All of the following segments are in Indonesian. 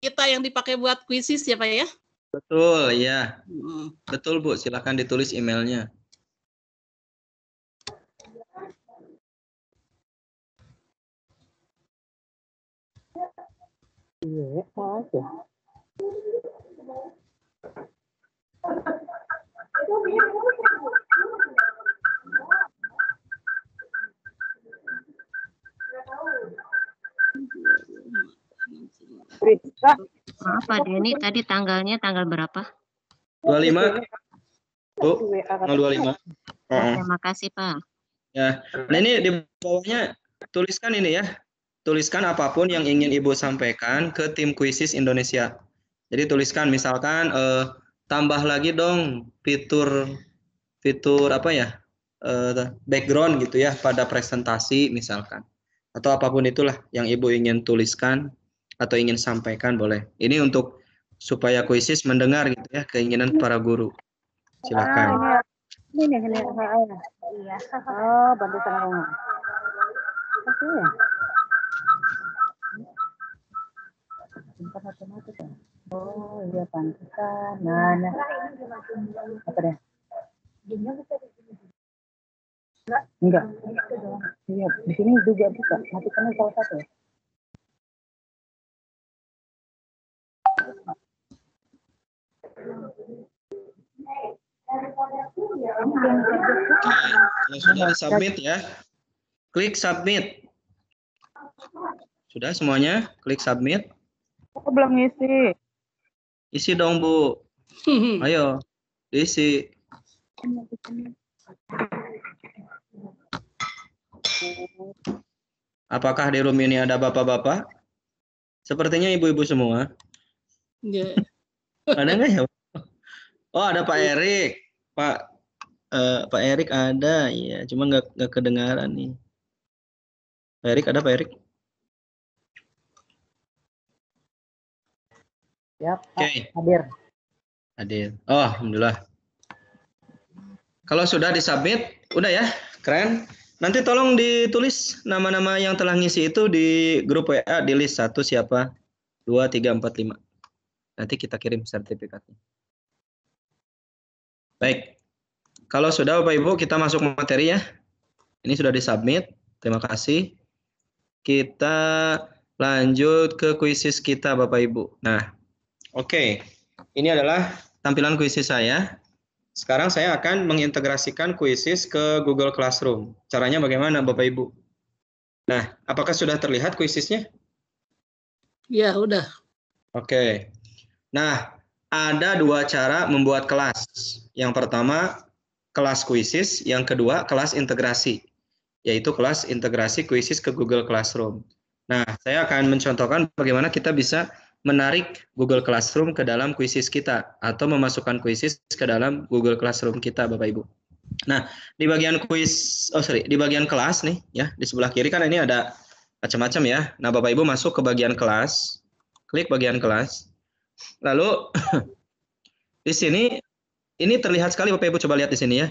kita yang dipakai buat kuisis ya Pak ya? Betul, ya. Betul Bu, silakan ditulis emailnya. Iya, aja. Maaf Pak Denny, tadi tanggalnya tanggal berapa? 25. Bu, 025. Terima kasih Pak. Ya, nah ini di bawahnya tuliskan ini ya. Tuliskan apapun yang ingin Ibu sampaikan ke tim kuisis Indonesia. Jadi tuliskan misalkan tambah lagi dong fitur apa ya? Background gitu ya pada presentasi misalkan. Atau apapun itulah yang Ibu ingin tuliskan atau ingin sampaikan boleh. Ini untuk supaya kuisis mendengar gitu ya keinginan para guru. Silakan. Ini iya. Oh, bantu sama rumah. Oke. Oh, iya pantesan. Nah. Apa deh? Enggak. Iya, di sini juga bisa. Matikannya salah satu. Sudah submit ya. Klik submit. Sudah semuanya? Klik submit. Aku belum ngisi. Isi dong, Bu. Ayo, diisi. Apakah di room ini ada bapak-bapak? Sepertinya ibu-ibu semua. Yeah. Ada nggak ya? Oh, ada Pak Erik. Pak Erik ada, ya. Cuma nggak kedengaran nih. Pak Erik ada, Pak Erik? Ya, Oke. hadir. Hadir. Oh, alhamdulillah. Kalau sudah disubmit, udah ya, keren. Nanti tolong ditulis nama-nama yang telah ngisi itu di grup WA, di list 1 siapa, 2, 3, 4, 5. Nanti kita kirim sertifikatnya. Baik. Kalau sudah Bapak Ibu, kita masuk materi ya. Ini sudah disubmit. Terima kasih. Kita lanjut ke kuisis kita Bapak Ibu. Nah, oke. Ini adalah tampilan kuisis saya. Sekarang saya akan mengintegrasikan kuisis ke Google Classroom. Caranya bagaimana Bapak Ibu? Nah, apakah sudah terlihat kuisisnya? Ya, udah. Oke. Nah, ada dua cara membuat kelas. Yang pertama, kelas kuisis. Yang kedua, kelas integrasi. Yaitu kelas integrasi kuisis ke Google Classroom. Nah, saya akan mencontohkan bagaimana kita bisa menarik Google Classroom ke dalam kuisis kita. Atau memasukkan kuisis ke dalam Google Classroom kita, Bapak Ibu. Nah, di bagian di bagian kelas nih, ya, di sebelah kiri kan ini ada macam-macam ya. Nah, Bapak Ibu masuk ke bagian kelas. Klik bagian kelas. Lalu di sini ini terlihat sekali Bapak Ibu, coba lihat di sini ya.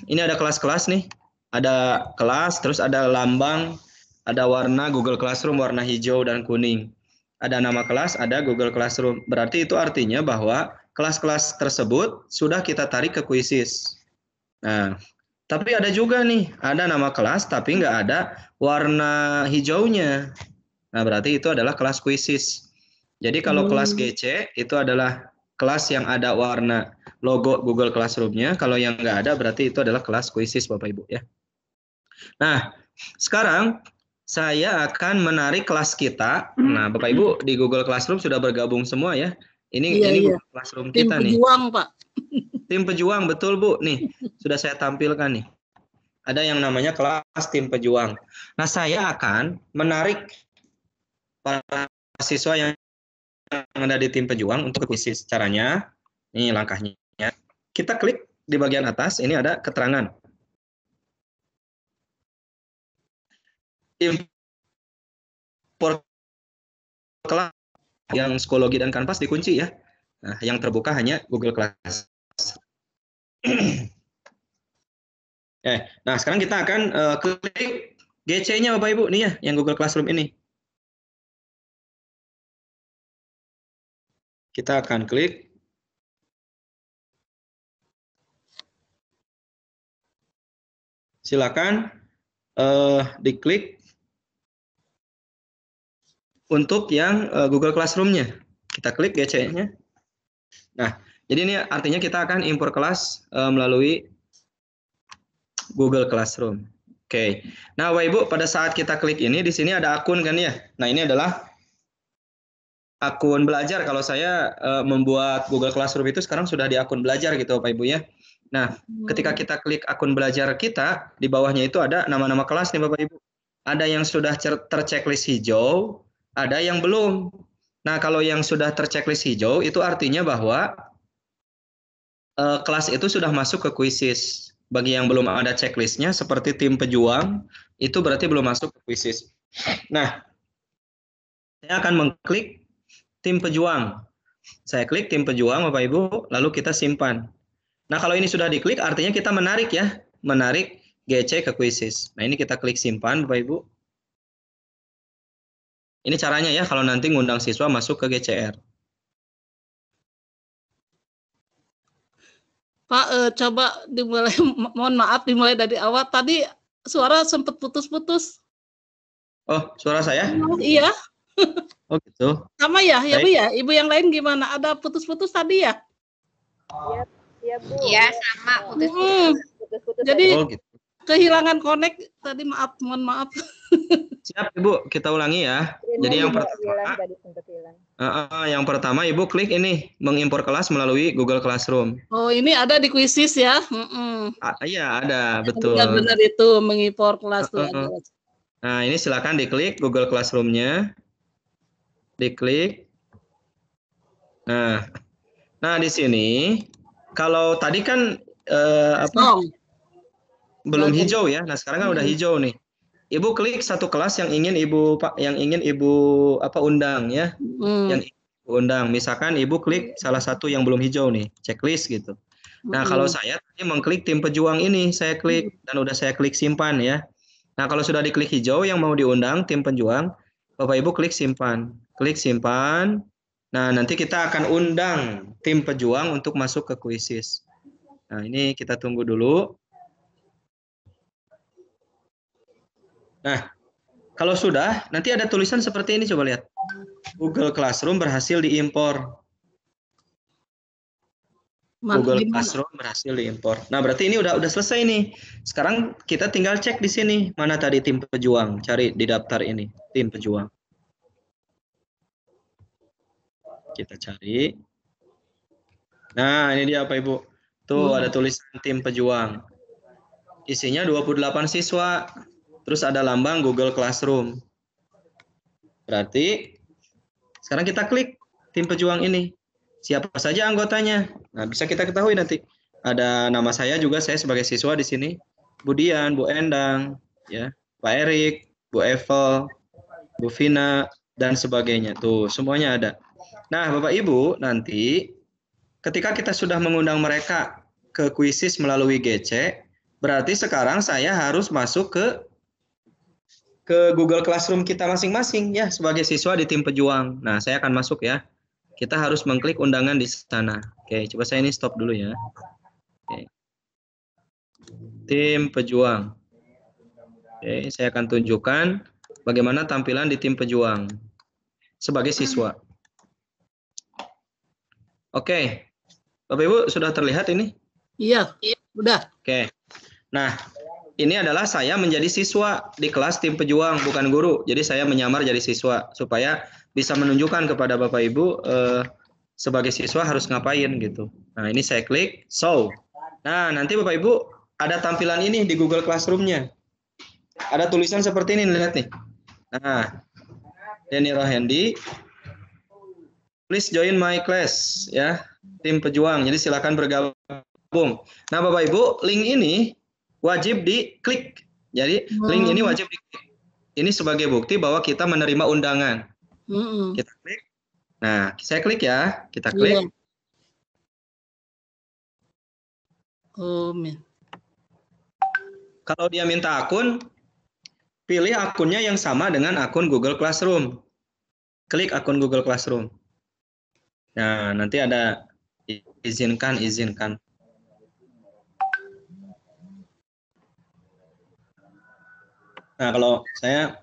Ini ada kelas-kelas nih. Ada kelas, terus ada lambang, ada warna Google Classroom, warna hijau dan kuning. Ada nama kelas, ada Google Classroom. Berarti itu artinya bahwa kelas-kelas tersebut sudah kita tarik ke kuisis. Nah, tapi ada juga nih, ada nama kelas tapi nggak ada warna hijaunya. Nah, berarti itu adalah kelas kuisis. Jadi kalau kelas GC itu adalah kelas yang ada warna logo Google Classroom-nya. Kalau yang nggak ada berarti itu adalah kelas kuisis Bapak Ibu ya. Nah, sekarang saya akan menarik kelas kita. Nah, Bapak Ibu di Google Classroom sudah bergabung semua ya. Ini Google Classroom Tim kita nih. pejuang, Pak. Tim pejuang, betul Bu. Nih, sudah saya tampilkan nih. Ada yang namanya kelas tim pejuang. Nah, saya akan menarik para siswa yang ada di tim pejuang untuk kuisis. Caranya, ini langkahnya. Kita klik di bagian atas, ini ada keterangan. Import kelas yang psikologi dan kanvas dikunci ya. Nah, yang terbuka hanya Google Class. Nah, sekarang kita akan klik GC-nya Bapak Ibu nih ya, yang Google Classroom ini. Kita akan klik. Silakan diklik untuk yang Google Classroom-nya. Kita klik GC-nya. Nah, jadi ini artinya kita akan impor kelas melalui Google Classroom. Oke. Nah, Bapak Ibu, pada saat kita klik ini, di sini ada akun kan ya. Nah, ini adalah akun belajar. Kalau saya membuat Google Classroom itu sekarang sudah di akun belajar gitu, Bapak Ibu ya. Nah, ketika kita klik akun belajar kita, di bawahnya itu ada nama-nama kelas nih Bapak Ibu. Ada yang sudah terchecklist hijau, ada yang belum. Nah, kalau yang sudah terchecklist hijau, itu artinya bahwa kelas itu sudah masuk ke Quizzes. Bagi yang belum ada checklistnya, seperti tim pejuang, itu berarti belum masuk ke Quizzes. Nah, saya akan mengklik tim pejuang. Saya klik tim pejuang, Bapak Ibu, lalu kita simpan. Nah, kalau ini sudah diklik, artinya kita menarik ya, menarik GC ke Quizzes. Nah, ini kita klik simpan, Bapak Ibu. Ini caranya ya, kalau nanti ngundang siswa masuk ke GCR. Pak, coba dimulai, mohon maaf dimulai dari awal. Tadi suara sempat putus-putus. Oh, suara saya? Iya. Oh gitu. Sama ya, ya Bu Baik. ya. Ibu yang lain gimana? Ada putus-putus tadi ya? Iya, Bu. Iya, sama Putus-putus. Jadi Oh gitu. kehilangan connect tadi, maaf, mohon maaf. Siap Ibu, kita ulangi ya. Jadi yang pertama, tadi sempat hilang. yang pertama Ibu klik ini, mengimpor kelas melalui Google Classroom. Oh, ini ada di Quizzes ya? Iya ada, betul. Benar-benar itu mengimpor kelas tuh. Ada. Nah, ini silakan diklik Google Classroom-nya. Diklik. Nah di sini kalau tadi kan belum hijau ya. Nah, sekarang kan udah hijau nih. Ibu klik satu kelas yang ingin Ibu undang ya. Yang ingin Ibu undang. Misalkan Ibu klik salah satu yang belum hijau nih, checklist gitu. Nah, kalau saya tadi mengklik tim pejuang ini, saya klik dan udah saya klik simpan ya. Nah, kalau sudah diklik hijau yang mau diundang tim pejuang, Bapak Ibu klik simpan. Klik simpan. Nah, nanti kita akan undang tim pejuang untuk masuk ke Quizzes. Nah, ini kita tunggu dulu. Nah, kalau sudah, nanti ada tulisan seperti ini, coba lihat. Google Classroom berhasil diimpor. Google Classroom berhasil diimpor. Nah, berarti ini udah selesai nih. Sekarang kita tinggal cek di sini mana tadi tim pejuang. Cari di daftar ini, tim pejuang. Kita cari. Nah, ini dia Pak Ibu. Tuh ada tulisan tim pejuang. Isinya 28 siswa. Terus ada lambang Google Classroom. Berarti sekarang kita klik tim pejuang ini. Siapa saja anggotanya? Nah, bisa kita ketahui nanti. Ada nama saya juga, saya sebagai siswa di sini. Bu Dian, Bu Endang, ya, Pak Erik, Bu Evel, Bu Vina, dan sebagainya. Tuh, semuanya ada. Nah, Bapak Ibu, nanti ketika kita sudah mengundang mereka ke Quizzes melalui GC, berarti sekarang saya harus masuk ke Google Classroom kita masing-masing ya sebagai siswa di tim pejuang. Nah, saya akan masuk ya. Kita harus mengklik undangan di sana. Oke, coba saya ini stop dulu ya. Oke. Tim pejuang. Oke, saya akan tunjukkan bagaimana tampilan di tim pejuang sebagai siswa. Oke. Bapak Ibu sudah terlihat ini? Iya, udah. Oke. Nah, ini adalah saya menjadi siswa di kelas tim pejuang, bukan guru. Jadi saya menyamar jadi siswa supaya bisa menunjukkan kepada Bapak Ibu sebagai siswa harus ngapain gitu. Nah, ini saya klik show. Nah, nanti Bapak Ibu ada tampilan ini di Google Classroom-nya. Ada tulisan seperti ini, lihat nih. Nah, Denny Rohendi, please join my class ya, tim pejuang. Jadi silakan bergabung. Nah, Bapak Ibu, link ini wajib diklik. Jadi link ini wajib diklik. Ini sebagai bukti bahwa kita menerima undangan. Kita klik. Nah, saya klik ya. Kita klik. Kalau dia minta akun, pilih akunnya yang sama dengan akun Google Classroom. Klik akun Google Classroom. Nah, nanti ada izinkan. Nah, kalau saya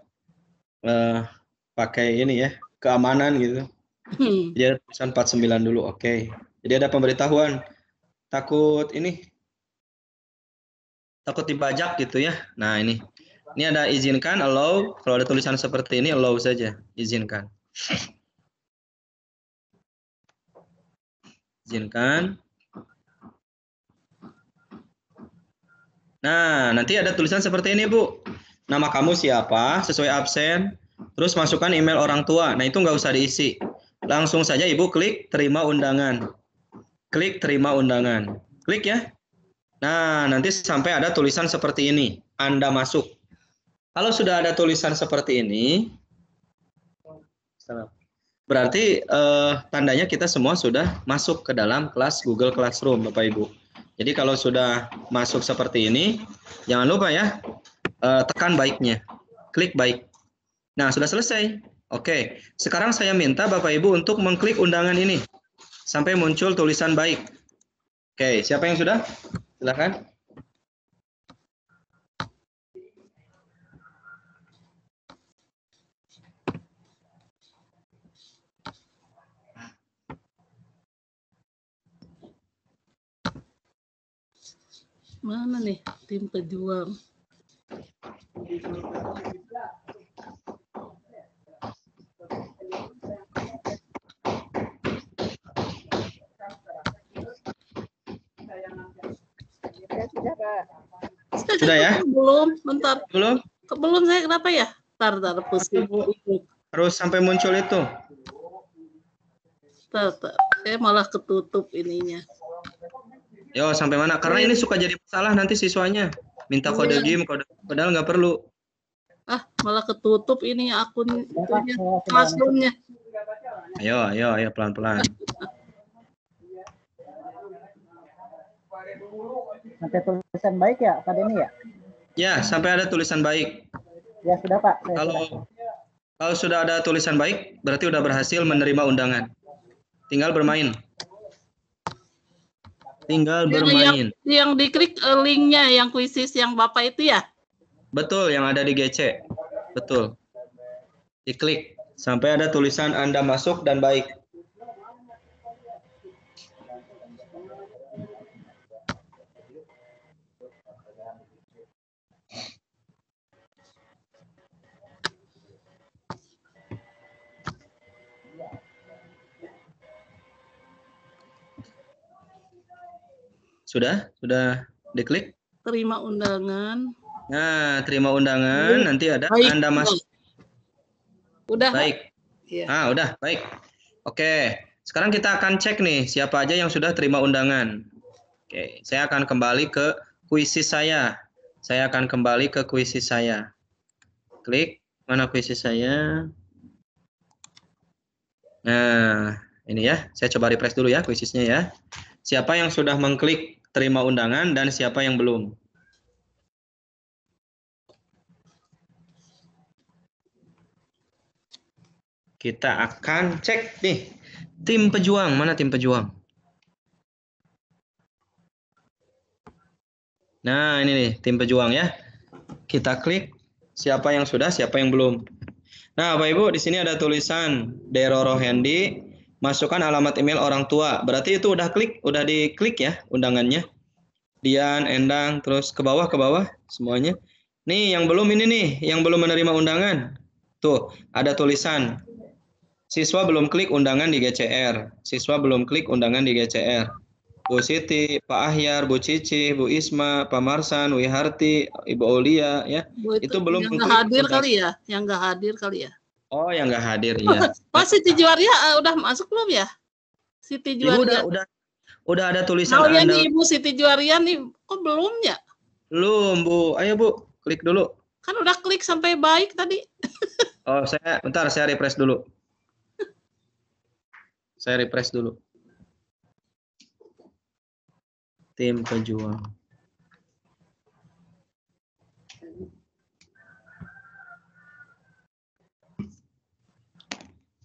pakai ini ya, keamanan gitu. Jadi ada tulisan 49 dulu, oke. Jadi ada pemberitahuan, takut dibajak gitu ya. Nah, ini ada izinkan, allow. Kalau ada tulisan seperti ini, allow saja, izinkan. Izinkan. Nah, nanti ada tulisan seperti ini, Bu. Nama kamu siapa, sesuai absen, terus masukkan email orang tua. Nah, itu nggak usah diisi. Langsung saja Ibu klik terima undangan. Klik terima undangan. Klik ya. Nah, nanti sampai ada tulisan seperti ini. Anda masuk. Kalau sudah ada tulisan seperti ini, berarti tandanya kita semua sudah masuk ke dalam kelas Google Classroom, Bapak Ibu. Jadi kalau sudah masuk seperti ini, jangan lupa ya, tekan baiknya. Klik baik. Nah, sudah selesai. Oke, sekarang saya minta Bapak Ibu untuk mengklik undangan ini. Sampai muncul tulisan baik. Oke, siapa yang sudah? Silakan. Mana nih tim pejuang? Ya, sudah, Pak. Sudah ya? Belum, bentar. Belum? Belum saya kenapa ya? Tar pusing. Harus sampai muncul itu. Tar. Saya malah ketutup ininya. Yo, sampai mana? Karena ini suka jadi masalah nanti siswanya. Minta kode game, padahal nggak perlu. Ah, malah ketutup ini akun itunya, Saya Classroom-nya. Ayo, pelan-pelan. Sampai tulisan baik ya, Pak Denny ya? Ya, sampai ada tulisan baik. Ya sudah Pak. Saya sudah. Kalau sudah ada tulisan baik, berarti udah berhasil menerima undangan. Tinggal bermain. Yang diklik linknya, yang kuisis yang Bapak itu ya? Betul, yang ada di GC. Betul. Diklik sampai ada tulisan Anda masuk dan baik. Sudah diklik? Terima undangan. Nah, terima undangan, nanti ada Baik. Anda masuk. Udah. Baik. Ya. Udah, baik. Oke, sekarang kita akan cek nih siapa aja yang sudah terima undangan. Oke, saya akan kembali ke kuisis saya. Klik, mana kuisis saya? Nah, ini ya, saya coba refresh dulu ya kuisisnya ya. Siapa yang sudah mengklik terima undangan dan siapa yang belum? Kita akan cek nih, tim pejuang, mana tim pejuang? Nah, ini nih, tim pejuang ya. Kita klik siapa yang sudah, siapa yang belum. Nah, Bapak Ibu, di sini ada tulisan Deroro Hendy, masukkan alamat email orang tua. Berarti itu udah diklik ya undangannya. Dian, Endang, terus ke bawah semuanya. Nih, yang belum ini nih, yang belum menerima undangan. Tuh, ada tulisan siswa belum klik undangan di GCR. Bu Siti, Pak Ahyar, Bu Cici, Bu Isma, Pak Marsan, Wiharti, Ibu Aulia, ya. Itu belum yang nggak hadir kali ya? Yang nggak hadir kali ya? Oh, yang nggak hadir, iya. Pak Siti Juwaria udah masuk belum ya? Siti Juwaria. Udah ada tulisan Anda. Nih Ibu Siti Juwaria nih, kok belum ya? Belum, Bu. Ayo, Bu, klik dulu. Kan udah klik sampai baik tadi. Oh, saya refresh dulu. Tim pejuang.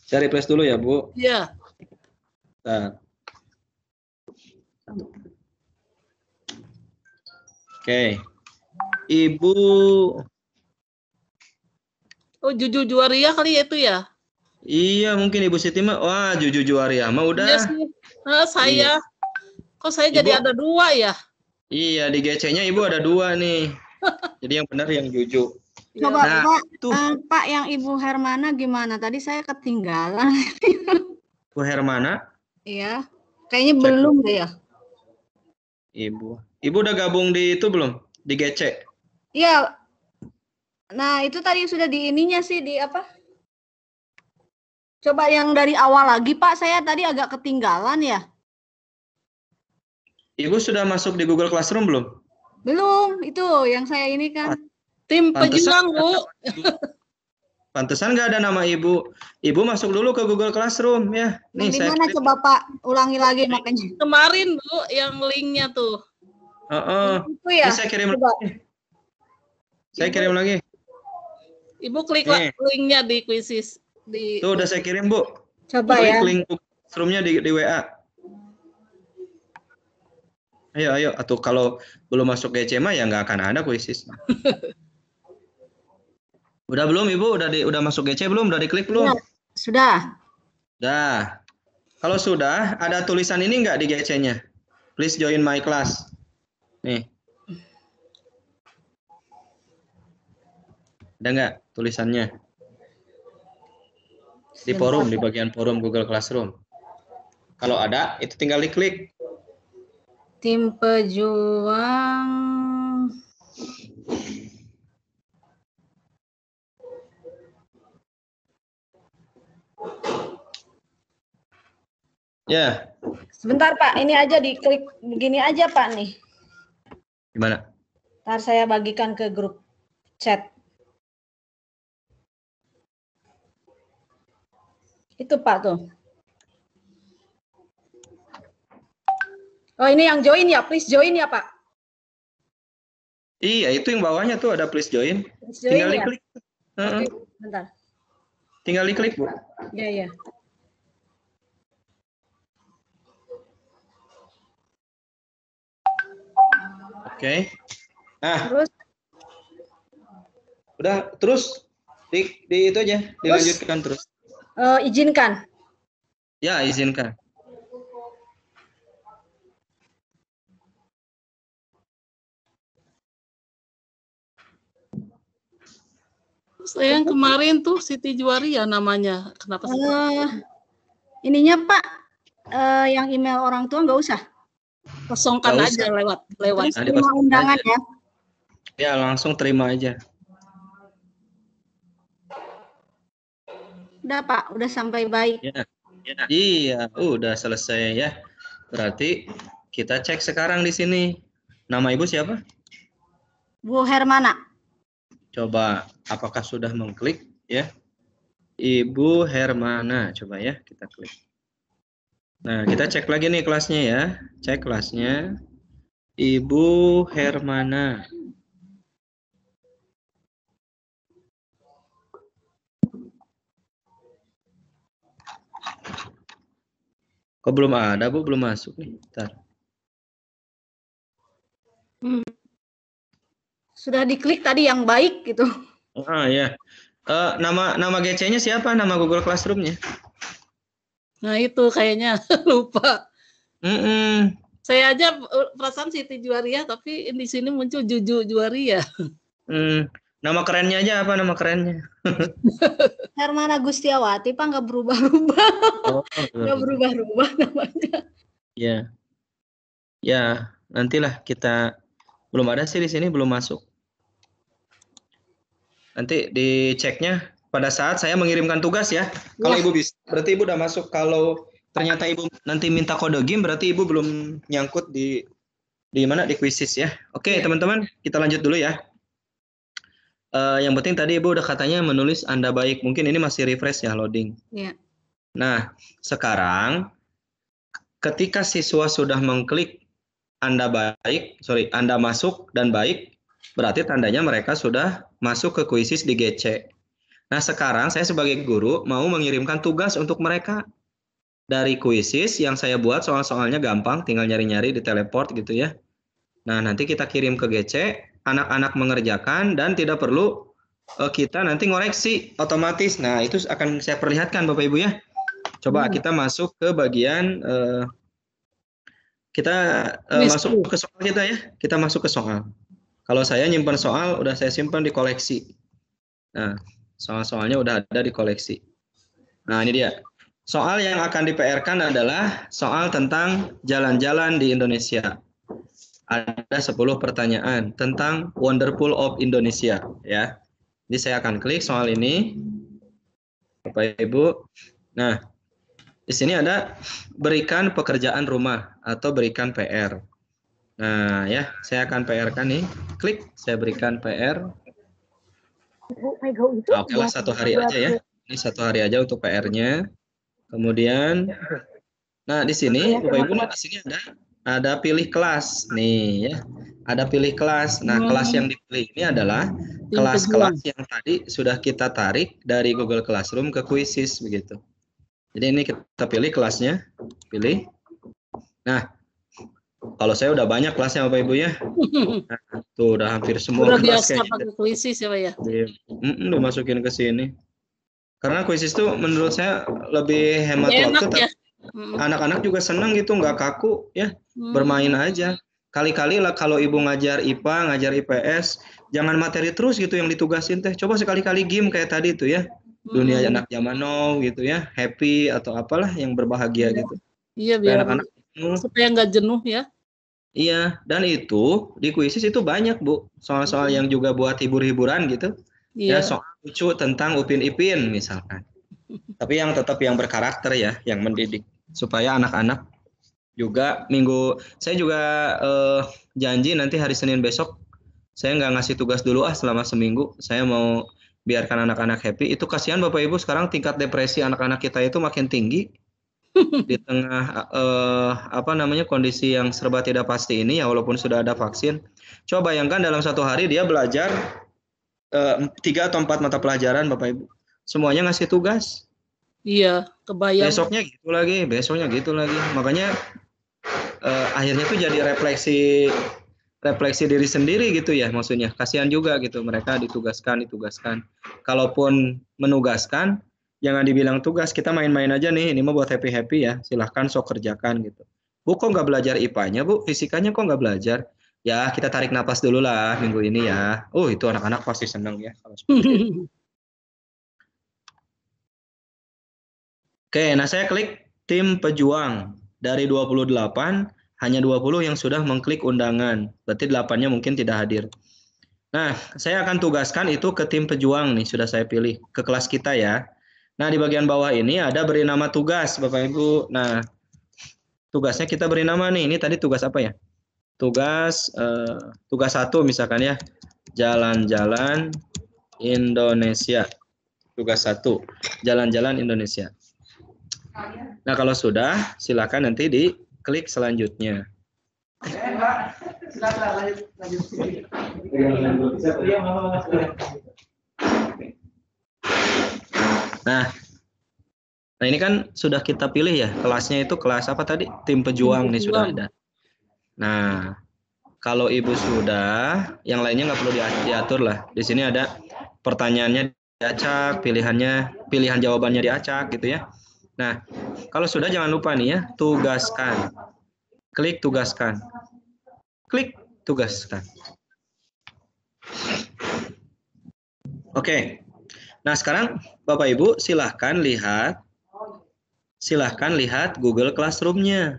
Saya refresh dulu ya, Bu. Iya. Bentar. Oke. Ibu. Oh, Juju Juwaria kali ya itu ya? Iya, mungkin Ibu Siti mah. Wah, Juju Juwaria mah Iya udah. sih. Saya. Kok saya jadi Ibu. ada 2 ya? Iya, di GC-nya Ibu ada 2 nih. Jadi yang benar yang Juju. Coba Nah, Pak, tuh. Pak yang Ibu Hermana gimana? Tadi saya ketinggalan. Bu Hermana. Iya, kayaknya Cek. belum deh ya. Ibu udah gabung di itu belum? Di GC? Iya. Nah, itu tadi sudah di ininya sih, di apa? Coba yang dari awal lagi, Pak. Saya tadi agak ketinggalan ya. Ibu sudah masuk di Google Classroom belum? Belum, itu yang saya ini kan. Tim Pantesan pejuang, Bu. Pantesan nggak ada nama Ibu. Ibu masuk dulu ke Google Classroom ya. Nih, Yang di saya mana coba Pak? Ulangi lagi makanya. Kemarin, Bu, yang linknya tuh. Itu ya. Ini saya kirim Coba. lagi. Saya kirim lagi. Ibu klik Nih. linknya di Quizzes. Tuh udah saya kirim, Bu. Coba Klik ya. link Google Classroom-nya di WA. Ayo. Atau kalau belum masuk GC mah ya nggak akan ada Quizzes. Udah belum Ibu? Udah masuk GC belum? Udah diklik belum? Ya, sudah. Dah. Kalau sudah, ada tulisan ini nggak di GC-nya? Please join my class. Nih. Ada nggak tulisannya? Di forum, di bagian forum Google Classroom. Kalau ada, itu tinggal diklik. Tim pejuang. Ya. Sebentar Pak, ini aja diklik begini aja Pak nih. Gimana? Ntar saya bagikan ke grup chat. Itu Pak tuh. Oh ini yang join ya, please join ya Pak. Iya, itu yang bawahnya tuh ada please join. Please join Tinggal ya. diklik. Oke, bentar. Tinggal diklik, Bu. Ya. Oke. Nah, Terus udah terus di itu aja, dilanjutkan terus. izinkan. Ya, izinkan. Saya yang kemarin tuh Siti Juwaria namanya. Kenapa sih? Ininya Pak, yang email orang tua nggak usah. Kosongkan Nggak aja usah. lewat. Terus Nah, terima dikosongin undangan aja. ya. Ya, langsung terima aja. Udah Pak, udah sampai baik. Ya. Iya, udah selesai ya. Berarti kita cek sekarang di sini. Nama Ibu siapa? Bu Hermana. Coba apakah sudah mengklik ya? Ibu Hermana, coba ya kita klik. Nah, kita cek lagi nih kelasnya ya. Cek kelasnya. Ibu Hermana. Kok belum ada, Bu? Belum masuk nih. Bentar. Sudah diklik tadi yang baik gitu. Ya. Nama GC-nya siapa? Nama Google Classroom-nya? Nah itu kayaknya lupa. Saya aja perasaan Siti Juwaria, tapi di sini muncul Juju Juwaria. Nama kerennya aja apa nama kerennya? Hermana Gustiawati Pak, nggak berubah-ubah. Oh, Nggak berubah-ubah namanya. ya. Ya, nantilah kita belum ada sih di sini, belum masuk. Nanti diceknya pada saat saya mengirimkan tugas ya. Kalau Ibu bisa, berarti Ibu udah masuk. Kalau ternyata Ibu nanti minta kode game, berarti Ibu belum nyangkut di mana? Di Quizzes ya. Oke, teman-teman, kita lanjut dulu ya. Yang penting tadi Ibu udah katanya menulis Anda baik. Mungkin ini masih refresh ya, loading. Iya. Nah, sekarang ketika siswa sudah mengklik Anda masuk dan baik, berarti tandanya mereka sudah masuk ke Quizzes di GC. Nah, sekarang saya sebagai guru mau mengirimkan tugas untuk mereka. dari kuisis yang saya buat, soal-soalnya gampang, tinggal nyari-nyari di teleport gitu ya. Nah, nanti kita kirim ke GC, anak-anak mengerjakan dan tidak perlu kita nanti ngoreksi otomatis. Nah, itu akan saya perlihatkan Bapak Ibu ya. Coba kita masuk ke bagian masuk ke soal kita ya. Kita masuk ke soal. Kalau saya nyimpan soal, udah saya simpan di koleksi. Nah, soal-soalnya udah ada di koleksi. Nah, ini dia. Soal yang akan di-PR-kan adalah soal tentang jalan-jalan di Indonesia. Ada 10 pertanyaan tentang Wonderful of Indonesia ya. Jadi saya akan klik soal ini. Bapak Ibu. Nah, di sini ada berikan pekerjaan rumah atau berikan PR. Nah, ya, saya akan PR-kan nih. Klik, saya berikan PR. Oke lah, 1 hari aja ya. Ini 1 hari aja untuk PR-nya. Kemudian, nah di sini, Bapak Ibu, di sini ada pilih kelas nih ya. Ada pilih kelas. Nah, kelas yang dipilih ini adalah kelas-kelas yang tadi sudah kita tarik dari Google Classroom ke Quizzes begitu. Jadi ini kita pilih kelasnya, pilih. Nah, kalau saya udah banyak kelasnya Bapak Ibu ya. Nah, tuh udah hampir semua udah kelas biasa pakai Quizzes ya Pak ya. Dimasukin ke sini. Karena Quizzes tuh menurut saya lebih hemat waktu. Ya. Anak-anak juga senang gitu, nggak kaku ya, bermain aja. Kali-kali lah kalau ibu ngajar IPA, ngajar IPS, jangan materi terus gitu yang ditugasin teh. Coba sekali-kali game kayak tadi tuh ya. Dunia anak zaman now gitu ya, happy atau apalah yang berbahagia gitu. Iya, biar anak-anak supaya nggak jenuh ya. Iya, dan itu di Quizzes itu banyak Bu, soal-soal yang juga buat hibur-hiburan gitu. Iya. Ya, soal lucu tentang Upin Ipin misalkan. Tapi yang tetap yang berkarakter ya, yang mendidik supaya anak-anak juga saya juga janji nanti hari Senin besok saya nggak ngasih tugas dulu selama seminggu. Saya mau biarkan anak-anak happy. Itu kasihan Bapak Ibu, sekarang tingkat depresi anak-anak kita itu makin tinggi di tengah kondisi yang serba tidak pasti ini ya, walaupun sudah ada vaksin. Coba bayangkan dalam 1 hari dia belajar 3 atau 4 mata pelajaran Bapak Ibu. Semuanya ngasih tugas. Iya, kebayang. Besoknya gitu lagi. Makanya akhirnya tuh jadi refleksi diri sendiri gitu ya, maksudnya. Kasihan juga gitu mereka ditugaskan. Kalaupun menugaskan, jangan dibilang tugas, kita main-main aja nih, ini mah buat happy-happy ya. Silahkan sok kerjakan gitu. Bu, kok nggak belajar IPA-nya Bu? Fisikanya kok nggak belajar? Ya, kita tarik napas dulu lah minggu ini ya. Itu anak-anak pasti seneng ya kalau seperti itu. Oke, nah saya klik tim pejuang. Dari 28, hanya 20 yang sudah mengklik undangan. Berarti 8-nya mungkin tidak hadir. Nah, saya akan tugaskan itu ke tim pejuang nih, sudah saya pilih. Ke kelas kita ya. Nah, di bagian bawah ini ada beri nama tugas, Bapak Ibu. Nah, tugasnya kita beri nama nih. Ini tadi tugas apa ya? Tugas 1 misalkan ya. Jalan-jalan Indonesia. Tugas 1. Jalan-jalan Indonesia. Nah, kalau sudah, silakan nanti diklik selanjutnya. Nah, ini kan sudah kita pilih ya, kelasnya itu kelas apa tadi? Tim pejuang nih sudah ada. Nah, kalau Ibu sudah, yang lainnya nggak perlu diatur lah. Di sini ada pertanyaannya diacak, pilihan jawabannya diacak gitu ya. Nah, kalau sudah jangan lupa nih ya, tugaskan. Klik tugaskan. Klik tugaskan. Oke. Nah, sekarang Bapak Ibu silahkan lihat Google Classroom-nya.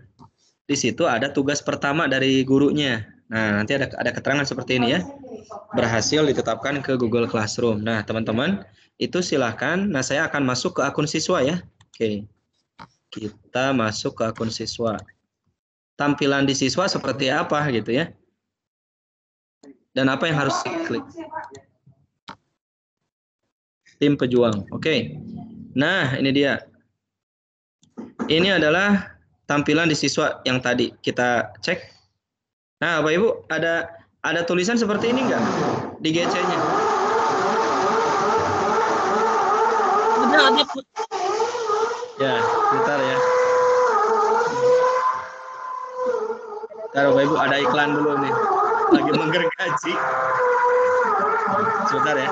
Di situ ada tugas pertama dari gurunya. Nah, nanti ada keterangan seperti ini ya. Berhasil ditetapkan ke Google Classroom. Nah, teman-teman, itu silahkan. Nah, saya akan masuk ke akun siswa ya. Oke, kita masuk ke akun siswa. Tampilan di siswa seperti apa gitu ya. Dan apa yang harus diklik. Tim pejuang. Oke. Nah, ini dia. Ini adalah tampilan di siswa yang tadi kita cek. Nah, Bapak Ibu, ada tulisan seperti ini enggak di GC-nya? Ada. Ya, bentar ya. Bapak Ibu ada iklan dulu nih. Lagi menggergaji. Sebentar ya.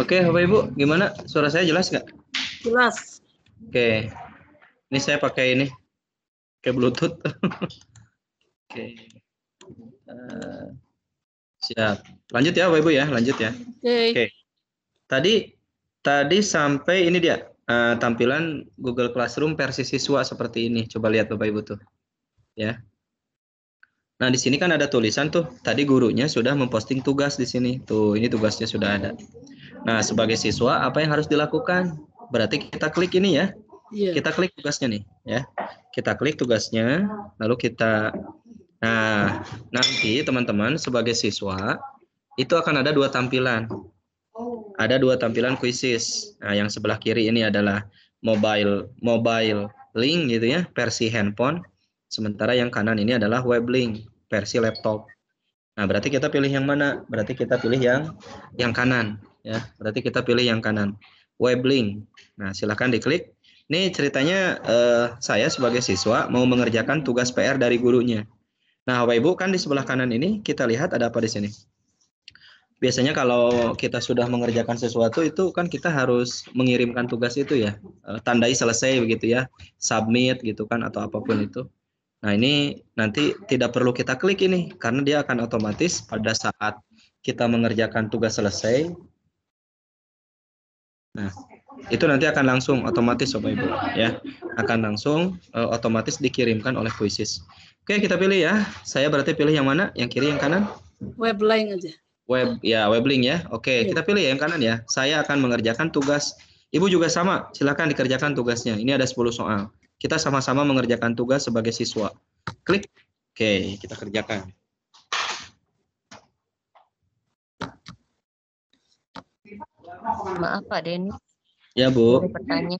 Oke, Bapak Ibu, gimana? Suara saya jelas nggak? Jelas. Oke, ini saya pakai ini, pakai Bluetooth. Oke, siap. Lanjut ya, Bapak Ibu ya, lanjut ya. Oke. Tadi sampai ini dia tampilan Google Classroom versi siswa seperti ini. Coba lihat Bapak Ibu tuh, ya. Nah di sini kan ada tulisan tuh. Tadi gurunya sudah memposting tugas di sini. Tuh, ini tugasnya sudah ada. Nah sebagai siswa apa yang harus dilakukan? Berarti kita klik ini ya. Iya. Kita klik tugasnya nih, ya. Kita klik tugasnya, lalu kita. Nah nanti teman-teman sebagai siswa itu akan ada dua tampilan. Ada dua tampilan quizzes. Nah, yang sebelah kiri ini adalah mobile link gitu ya, versi handphone. Sementara yang kanan ini adalah web link, versi laptop. Nah, berarti kita pilih yang mana? Berarti kita pilih yang kanan ya. Berarti kita pilih yang kanan. Web link. Nah, silakan diklik. Ini ceritanya saya sebagai siswa mau mengerjakan tugas PR dari gurunya. Nah, Bapak Ibu kan di sebelah kanan ini kita lihat ada apa di sini? Biasanya kalau kita sudah mengerjakan sesuatu itu kan kita harus mengirimkan tugas itu ya, tandai selesai begitu ya, submit gitu kan atau apapun itu. Nah ini nanti tidak perlu kita klik ini karena dia akan otomatis pada saat kita mengerjakan tugas selesai. Nah itu nanti akan langsung otomatis Bapak Ibu ya, akan langsung otomatis dikirimkan oleh Quizzes. Oke kita pilih ya, saya berarti pilih yang mana? Yang kiri, yang kanan? Web link aja. Web link ya. Oke, kita pilih yang kanan ya. Saya akan mengerjakan tugas. Ibu juga sama, silakan dikerjakan tugasnya. Ini ada 10 soal. Kita sama-sama mengerjakan tugas sebagai siswa. Klik. Oke, kita kerjakan. Maaf Pak Denny. Ya, Bu. Bertanya.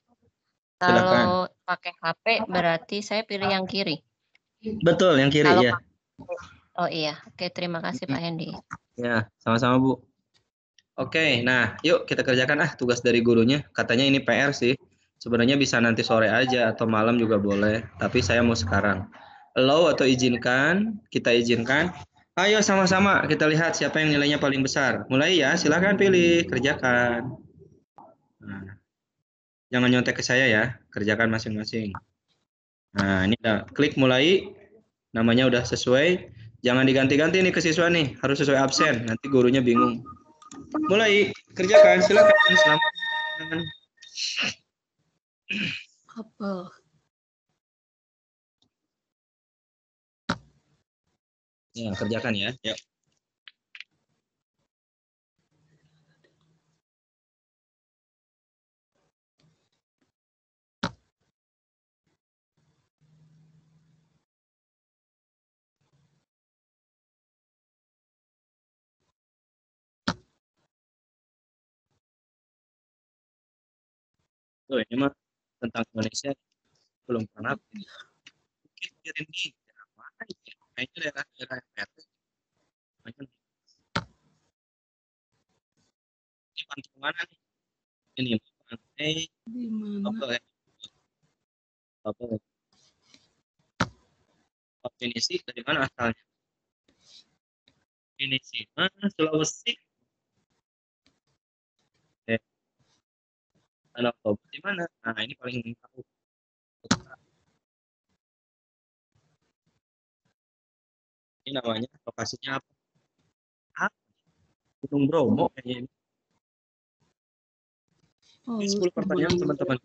Silakan. Kalau pakai HP berarti saya pilih yang kiri. Betul, yang kiri ya. Oh iya, oke terima kasih Pak Hendy. Ya, sama-sama Bu. Oke, nah yuk kita kerjakan tugas dari gurunya. Katanya ini PR sih. Sebenarnya bisa nanti sore aja atau malam juga boleh. Tapi saya mau sekarang. Allow atau izinkan, kita izinkan. Ayo sama-sama kita lihat siapa yang nilainya paling besar. Mulai ya, silakan pilih, kerjakan. Nah, jangan nyontek ke saya ya, kerjakan masing-masing. Nah, ini udah klik mulai. Namanya udah sesuai. Jangan diganti-ganti nih ke siswa nih, harus sesuai absen. Nanti gurunya bingung. Mulai kerjakan, silakan. Selamat. Apa? Ya, kerjakan ya. Yuk. Tuh, ini mah tentang Indonesia belum pernah. Mungkin kirim di daerah mana ya? Kayaknya daerah RT. Ini pantai mana nih? Ini pantai Di mana? apa ya? Apa ya? Definisi dari mana asalnya? Definisi mana? Sulawesi. Danau Toba di mana? Nah, ini paling tahu. Ini namanya lokasinya apa? Gunung Bromo kayaknya ini. Ini 10 pertanyaan teman-teman.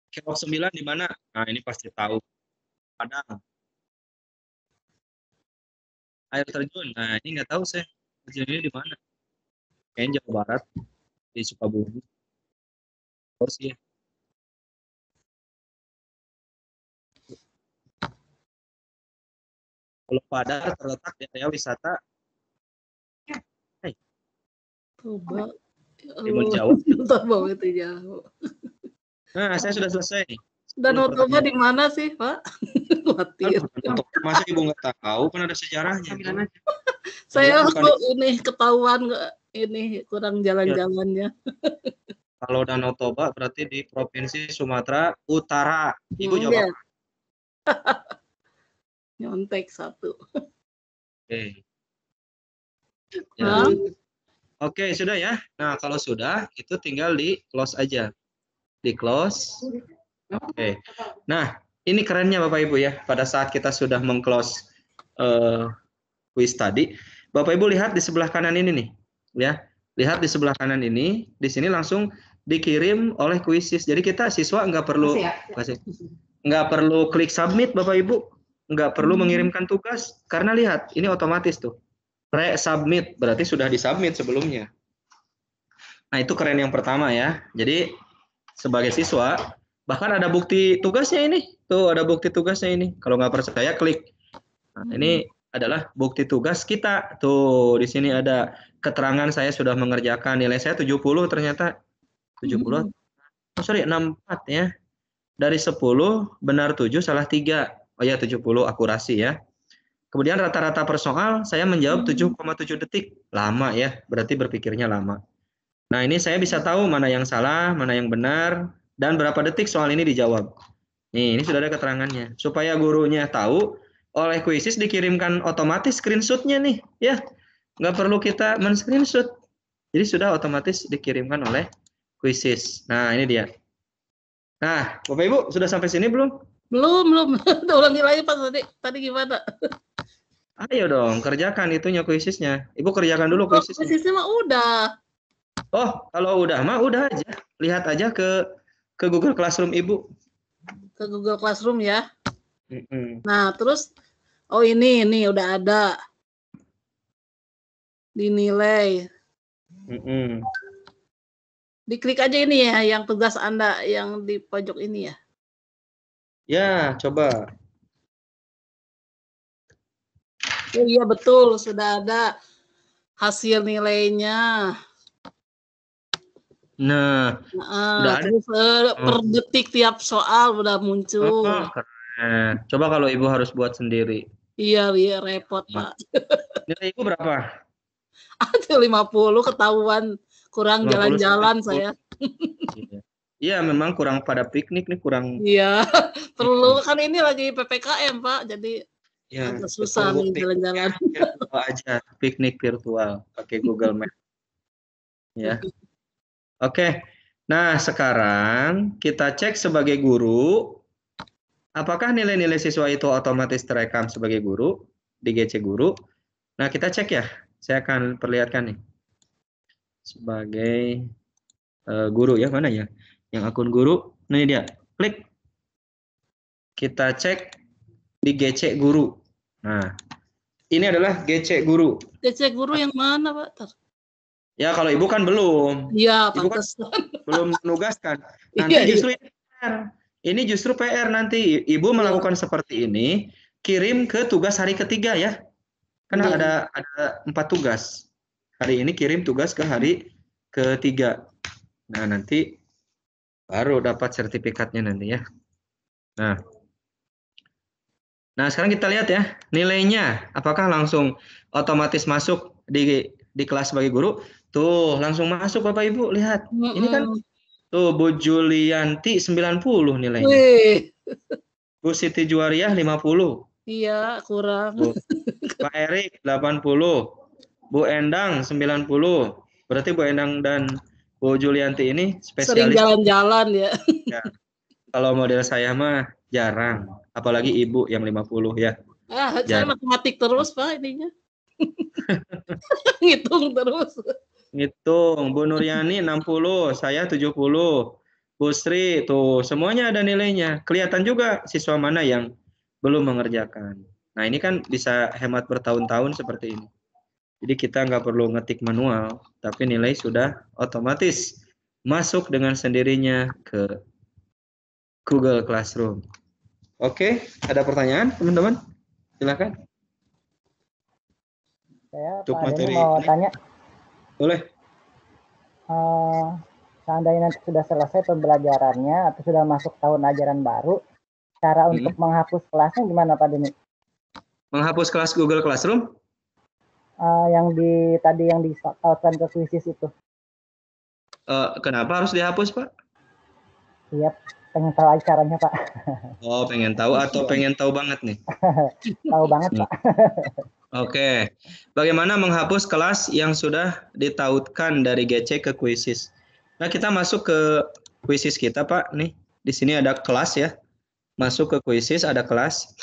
Kelompok 9 di mana? Nah, ini pasti tahu. Padang. Air terjun. Nah, ini nggak tahu saya. Terjun ini di mana? Kayaknya Jawa Barat. Di Sukabumi. Terus ya. Pulau Padar terletak di area wisata. Toba. Timur Jawa. Toba itu jauh. Nah, saya sudah selesai nih. Danau Toba di mana sih, Pak? Khawatir. Masa ibu nggak tahu? Kan ada sejarahnya. Saya ini ketahuan ini kurang jalan-jalannya. Kalau Danau Toba berarti di Provinsi Sumatera Utara. Ibu jawab. Nyontek satu. Oke. Ya. Oke, sudah ya. Nah, kalau sudah, itu tinggal di close aja. Di close. Oke. Nah, ini kerennya Bapak Ibu ya. Pada saat kita sudah meng-close quiz tadi, Bapak Ibu lihat di sebelah kanan ini nih. Ya. Lihat di sebelah kanan ini. Di sini langsung dikirim oleh Quizizz. Jadi kita siswa nggak perlu klik submit Bapak Ibu. Nggak perlu mengirimkan tugas. Karena lihat, ini otomatis tuh. Re-submit, berarti sudah disubmit sebelumnya. Nah, itu keren yang pertama ya. Jadi, sebagai siswa, bahkan ada bukti tugasnya ini. Tuh, ada bukti tugasnya ini. Kalau nggak percaya, klik. Nah, ini adalah bukti tugas kita. Tuh, di sini ada keterangan saya sudah mengerjakan. Nilai saya 70 ternyata. 70. Oh, sorry, 64 ya. Dari 10, benar 7, salah 3. Oh ya, 70 akurasi ya. Kemudian rata-rata per soal saya menjawab 7,7 detik. Lama ya, berarti berpikirnya lama. Nah, ini saya bisa tahu mana yang salah, mana yang benar, dan berapa detik soal ini dijawab. Nih, ini sudah ada keterangannya. Supaya gurunya tahu, oleh Quizizz dikirimkan otomatis screenshot-nya nih. Ya, nggak perlu kita men-screenshot. Jadi sudah otomatis dikirimkan oleh Quizizz. Nah, ini dia. Nah, Bapak Ibu sudah sampai sini belum? Belum. Ulangi lagi Pak tadi gimana? Ayo dong, kerjakan itunya Quizizz-nya. Ibu kerjakan dulu Quizizz-nya. Quizizz-nya mah udah. Oh, kalau udah mah udah aja. Lihat aja ke Google Classroom Ibu. Ke Google Classroom ya. Nah, terus ini udah ada. Dinilai. Diklik aja ini ya, yang tugas Anda yang di pojok ini ya. Ya, coba. Oh iya betul, sudah ada hasil nilainya. Nah, udah ada. Terus per detik tiap soal udah muncul. Keren. Coba kalau Ibu harus buat sendiri. Iya repot Pak. Nilai Ibu berapa? Aduh, 50 ketahuan kurang 50 jalan-jalan sampai 10. saya. Iya. Iya, memang kurang pada piknik nih, kurang. Iya, perlu kan ini lagi PPKM, Pak. Jadi Ya, agak susah tunggu nih jalan-jalan. virtual aja, piknik virtual pakai Google Map. Ya. Oke. Nah, sekarang kita cek sebagai guru, apakah nilai-nilai siswa itu otomatis terekam sebagai guru di GC Guru? Nah, kita cek ya. Saya akan perlihatkan nih. Sebagai guru ya, mana ya? Yang akun guru, nah ini dia. Klik. Kita cek di GC Guru. Nah, ini adalah GC Guru. GC Guru yang mana, Pak? Ya, kalau Ibu kan belum. Iya, Ibu kan pantesan. belum menugaskan. Nanti Iya, justru ini PR. Ini justru PR nanti. Ibu melakukan seperti ini, kirim ke tugas hari ketiga ya. Karena ada 4 tugas. Hari ini kirim tugas ke hari ketiga. Nah, nanti baru dapat sertifikatnya nanti ya. Nah, sekarang kita lihat ya, nilainya apakah langsung otomatis masuk di kelas sebagai guru? Tuh, langsung masuk Bapak Ibu, lihat. Ini kan tuh Bu Julianti 90 nilainya. Wih. Bu Siti Juwariah 50. Iya, kurang. Pak Erik 80. Bu Endang 90. Berarti Bu Endang dan Bu Julianti ini spesialis. Sering jalan-jalan ya. Ya. Kalau model saya mah jarang, apalagi Ibu yang 50 ya. Saya matematik terus Pak ininya. Ngitung terus. Ngitung, Bu Nuryani 60, saya 70. Bu Sri tuh semuanya ada nilainya. Kelihatan juga siswa mana yang belum mengerjakan. Nah, ini kan bisa hemat bertahun-tahun seperti ini. Jadi kita nggak perlu ngetik manual, tapi nilai sudah otomatis masuk dengan sendirinya ke Google Classroom. Oke, ada pertanyaan teman-teman? Silakan. Saya Untuk Pak materi Denny mau ini. tanya. Boleh. Seandainya nanti sudah selesai pembelajarannya atau sudah masuk tahun ajaran baru, cara untuk menghapus kelasnya gimana Pak Denny? Menghapus kelas Google Classroom? Tadi yang disautkan ke kuisis itu. Kenapa harus dihapus, Pak? Iya, pengen tahu aja caranya Pak. Oh, pengen tahu atau pengen tahu banget nih? Tahu banget Pak. Oke, bagaimana menghapus kelas yang sudah ditautkan dari GC ke kuisis? Nah, kita masuk ke kuisis kita, Pak. Nih, di sini ada kelas ya. Masuk ke kuisis, ada kelas.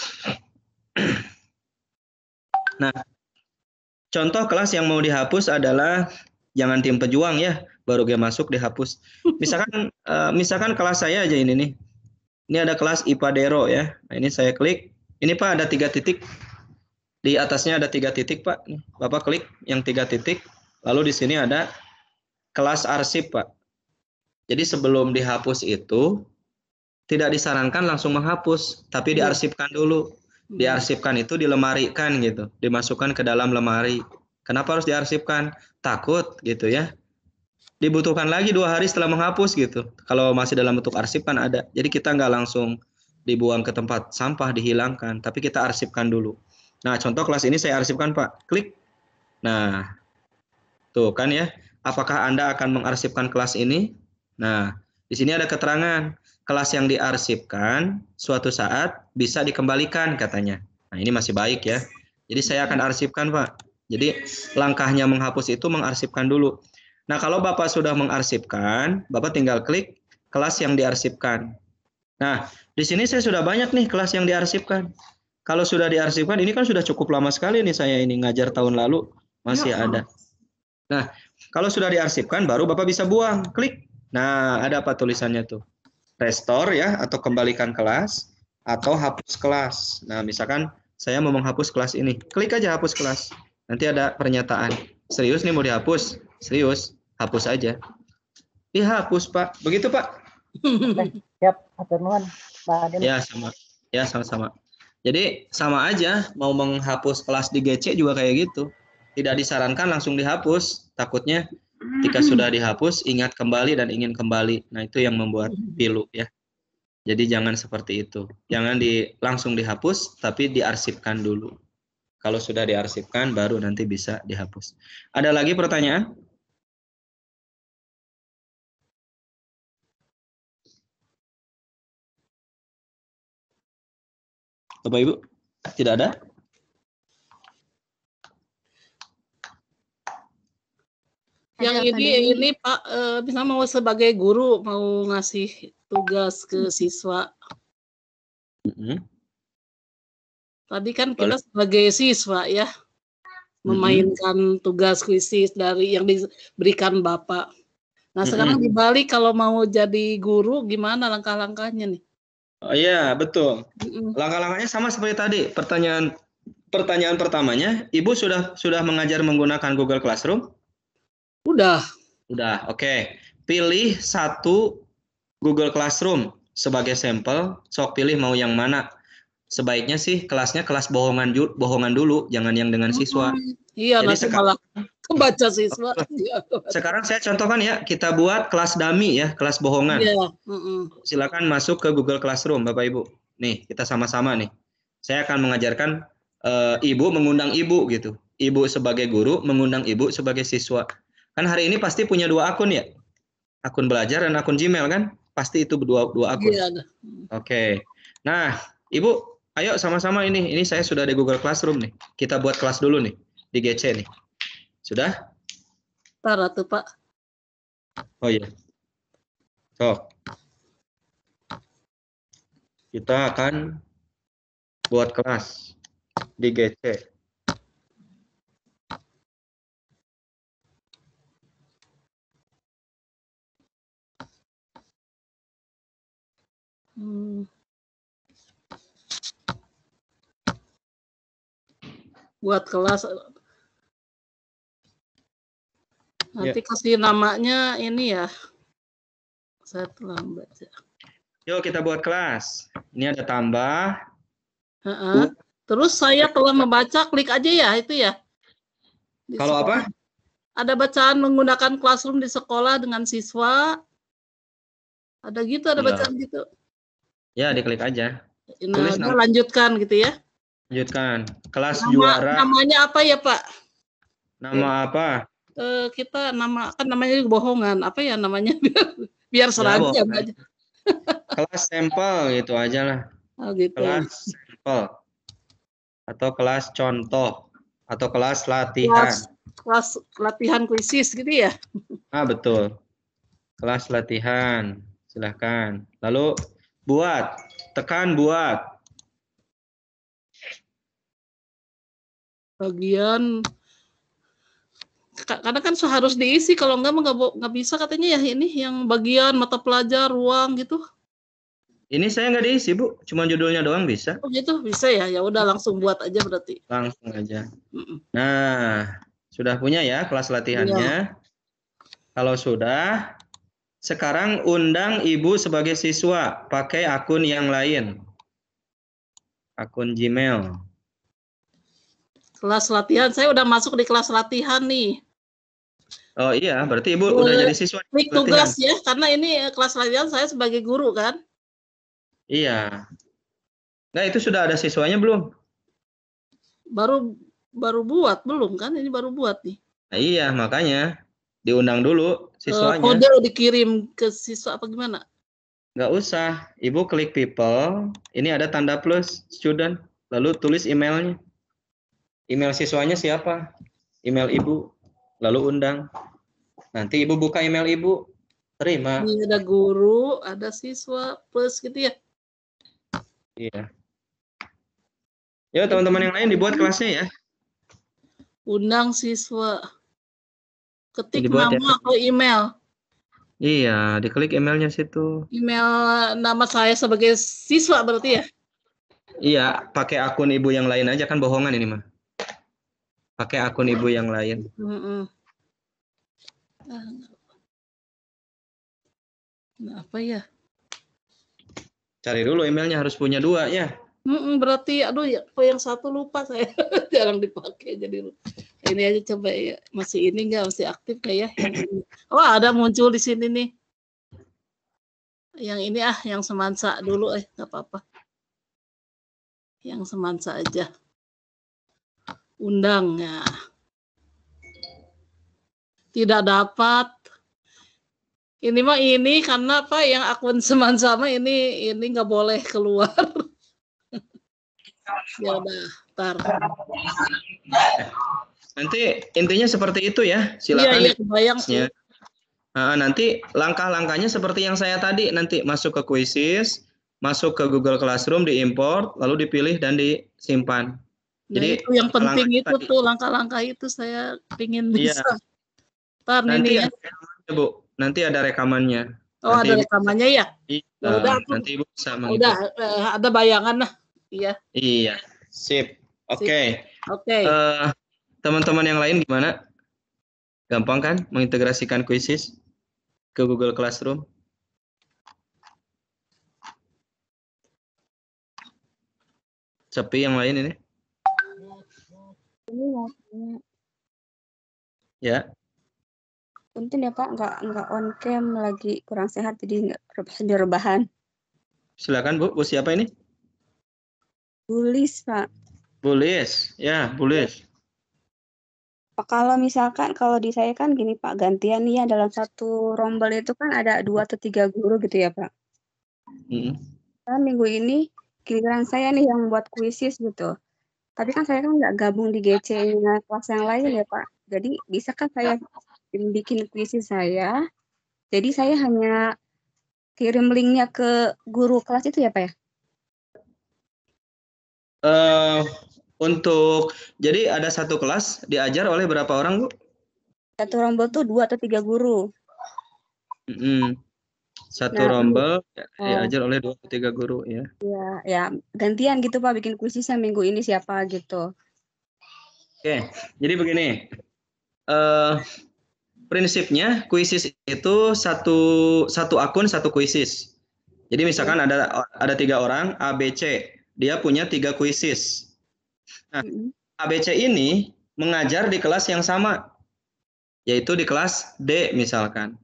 Nah, contoh kelas yang mau dihapus adalah jangan tim pejuang ya, baru dia masuk dihapus. Misalkan kelas saya aja ini nih. Ini ada kelas IPA Dero ya. Nah, ini saya klik. Ini Pak ada 3 titik. Di atasnya ada 3 titik Pak. Bapak klik yang 3 titik. Lalu di sini ada kelas arsip Pak. Jadi sebelum dihapus itu tidak disarankan langsung menghapus, tapi diarsipkan dulu. Diarsipkan itu dilemarikan gitu, dimasukkan ke dalam lemari. Kenapa harus diarsipkan? Takut gitu ya. Dibutuhkan lagi 2 hari setelah menghapus gitu. Kalau masih dalam bentuk arsip kan ada. Jadi kita nggak langsung dibuang ke tempat sampah, dihilangkan, tapi kita arsipkan dulu. Nah, contoh kelas ini saya arsipkan Pak. Klik. Nah, tuh kan ya. Apakah Anda akan mengarsipkan kelas ini? Nah, di sini ada keterangan. Kelas yang diarsipkan suatu saat bisa dikembalikan katanya. Nah, ini masih baik ya. Jadi saya akan arsipkan Pak. Jadi langkahnya menghapus itu mengarsipkan dulu. Nah, kalau Bapak sudah mengarsipkan, Bapak tinggal klik kelas yang diarsipkan. Nah, di sini saya sudah banyak nih kelas yang diarsipkan. Kalau sudah diarsipkan, ini kan sudah cukup lama sekali nih saya ini ngajar tahun lalu, masih ada. Nah, kalau sudah diarsipkan, baru Bapak bisa buang. Klik. Nah, ada apa tulisannya tuh? Restore ya, atau kembalikan kelas, atau hapus kelas. Nah, misalkan saya mau menghapus kelas ini. Klik aja hapus kelas. Nanti ada pernyataan. Serius nih mau dihapus? Serius, hapus aja. Dihapus, Pak. Begitu, Pak? Siap, atur nuhun, Pak Denny. Ya, sama. Ya, sama-sama. Jadi, sama aja. Mau menghapus kelas di GC juga kayak gitu. Tidak disarankan langsung dihapus. Takutnya ketika sudah dihapus, ingat kembali dan ingin kembali. Nah, itu yang membuat pilu ya. Jadi, jangan seperti itu. Jangan langsung dihapus, tapi diarsipkan dulu. Kalau sudah diarsipkan, baru nanti bisa dihapus. Ada lagi pertanyaan? Bapak Ibu, tidak ada? Yang ini Pak, bisa mau sebagai guru mau ngasih tugas ke siswa. Tadi kan kita sebagai siswa ya memainkan tugas kuisis dari yang diberikan Bapak. Nah sekarang dibalik kalau mau jadi guru gimana langkah-langkahnya nih? Oh iya betul. Langkah-langkahnya sama seperti tadi. Pertanyaan pertamanya, Ibu sudah mengajar menggunakan Google Classroom? Udah, oke. Pilih satu Google Classroom sebagai sampel. Sok pilih mau yang mana. Sebaiknya sih kelasnya kelas bohongan dulu, jangan yang dengan siswa. Iya, jadi nanti malah kebaca siswa. Sekarang saya contohkan ya, kita buat kelas dummy ya, kelas bohongan. Iya. Silakan masuk ke Google Classroom, Bapak Ibu. Nih, kita sama-sama nih. Saya akan mengajarkan Ibu mengundang Ibu gitu. Ibu sebagai guru mengundang Ibu sebagai siswa. Kan hari ini pasti punya 2 akun ya? Akun belajar dan akun Gmail kan? Pasti itu dua akun. Iya. Oke. Nah, Ibu, ayo sama-sama ini. Ini saya sudah di Google Classroom nih. Kita buat kelas dulu nih di GC nih. Sudah? Parah tuh, Pak. Oh iya. So. Kita akan buat kelas di GC. Buat kelas nanti kasih namanya ini ya, saya telah baca. Yuk kita buat kelas. Ini ada tambah. Terus saya telah membaca, klik aja ya itu ya. Kalau apa? Ada bacaan menggunakan Classroom di sekolah dengan siswa. Ada gitu, ada bacaan gitu. Ya, diklik aja. Nah, lanjutkan gitu ya. Lanjutkan. Kelas juara. Namanya apa ya, Pak? Nama apa? Kita kan namanya bohongan. Apa ya namanya? Biar seragam aja. Kelas sampel gitu aja lah. Oh, gitu. Kelas sampel. Atau kelas contoh. Atau kelas latihan. Kelas latihan kuisis gitu ya? Betul. Kelas latihan. Silahkan. Lalu buat. Tekan buat. Bagian karena kan harus diisi, kalau nggak bisa katanya ya, ini yang bagian mata pelajar ruang gitu. Ini saya nggak diisi Bu, cuma judulnya doang bisa. Oh gitu, bisa ya? Ya udah langsung buat aja berarti. Langsung aja. Nah, sudah punya ya kelas latihannya. Kalau sudah, sekarang undang Ibu sebagai siswa pakai akun yang lain. Akun Gmail. Kelas latihan, saya udah masuk di kelas latihan nih. Oh iya, berarti Ibu udah jadi siswa. Klik tugas ya, karena ini kelas latihan saya sebagai guru kan. Iya. Nah, itu sudah ada siswanya belum? Baru buat belum kan? Ini baru buat nih. Nah, iya, makanya diundang dulu siswanya. Kode dikirim ke siswa apa gimana? Nggak usah. Ibu klik people. Ini ada tanda plus student. Lalu tulis emailnya. Email siswanya siapa? Email Ibu. Lalu undang. Nanti Ibu buka email Ibu. Terima. Ini ada guru, ada siswa, plus gitu ya? Iya. Yuk teman-teman yang lain dibuat kelasnya ya. Undang siswa. Ketik nama atau email. Iya, diklik emailnya situ. Email nama saya sebagai siswa berarti ya? Iya, pakai akun Ibu yang lain aja, kan bohongan ini mah. Pakai akun Ibu yang lain. Nah, apa ya? Cari dulu emailnya, harus punya 2 ya. Berarti aduh ya, yang satu lupa saya. Jarang dipakai jadi ini aja coba ya. Masih ini enggak, masih aktif kayak ya yang ini. Oh, ada muncul di sini nih. Yang ini yang semansa dulu enggak apa-apa. Yang semansa aja. undang ya. Tidak dapat. Ini mah ini karena apa yang akun sama ini nggak boleh keluar. Ya udah, ntar. Nanti intinya seperti itu ya. Iya, Silakan iya kebayang sih. Nanti langkah-langkahnya seperti yang saya tadi. Nanti masuk ke Quizzes, masuk ke Google Classroom, diimport, lalu dipilih dan disimpan. Nah, Jadi itu yang penting itu tadi. tuh langkah-langkah itu saya pingin Iya. bisa. Ntar Nanti ini ya. ada rekamannya, Bu. Nanti ada rekamannya. Oh, Nanti ada rekamannya ya? Ya udah, nanti Ibu bisa udah mengikuti. ada bayangan lah. Iya. Iya, sip. Oke. Oke. Teman-teman yang lain gimana? Gampang kan mengintegrasikan Quizzes ke Google Classroom? Sepi yang lain ini? Ini mau tanya. Ya. Punten ya Pak, nggak on cam, lagi kurang sehat jadi nggak di rebahan. Silakan Bu. Bu siapa ini? Bulis Pak. Bulis. Ya, Bulis. Pak, kalau misalkan kalau di saya kan gini Pak, gantian nih ya dalam satu rombel itu kan ada 2 atau 3 guru gitu ya Pak. Nah, minggu ini giliran saya nih yang buat kuisis gitu. Tapi kan saya kan nggak gabung di GC-nya kelas yang lain ya Pak. Jadi bisa kan saya bikin kuisis saya. Jadi saya hanya kirim linknya ke guru kelas itu ya Pak ya? Jadi ada satu kelas diajar oleh berapa orang, Bu? Satu rombel tuh 2 atau 3 guru. Satu rombel diajar oleh 2 atau 3 guru ya. Ya gantian gitu Pak bikin kuisisnya minggu ini siapa gitu. Oke, jadi begini. Prinsipnya kuisis itu satu akun satu kuisis. Jadi misalkan ada 3 orang A, B, C, dia punya 3 kuisis. Nah, ABC ini mengajar di kelas yang sama, yaitu di kelas D misalkan.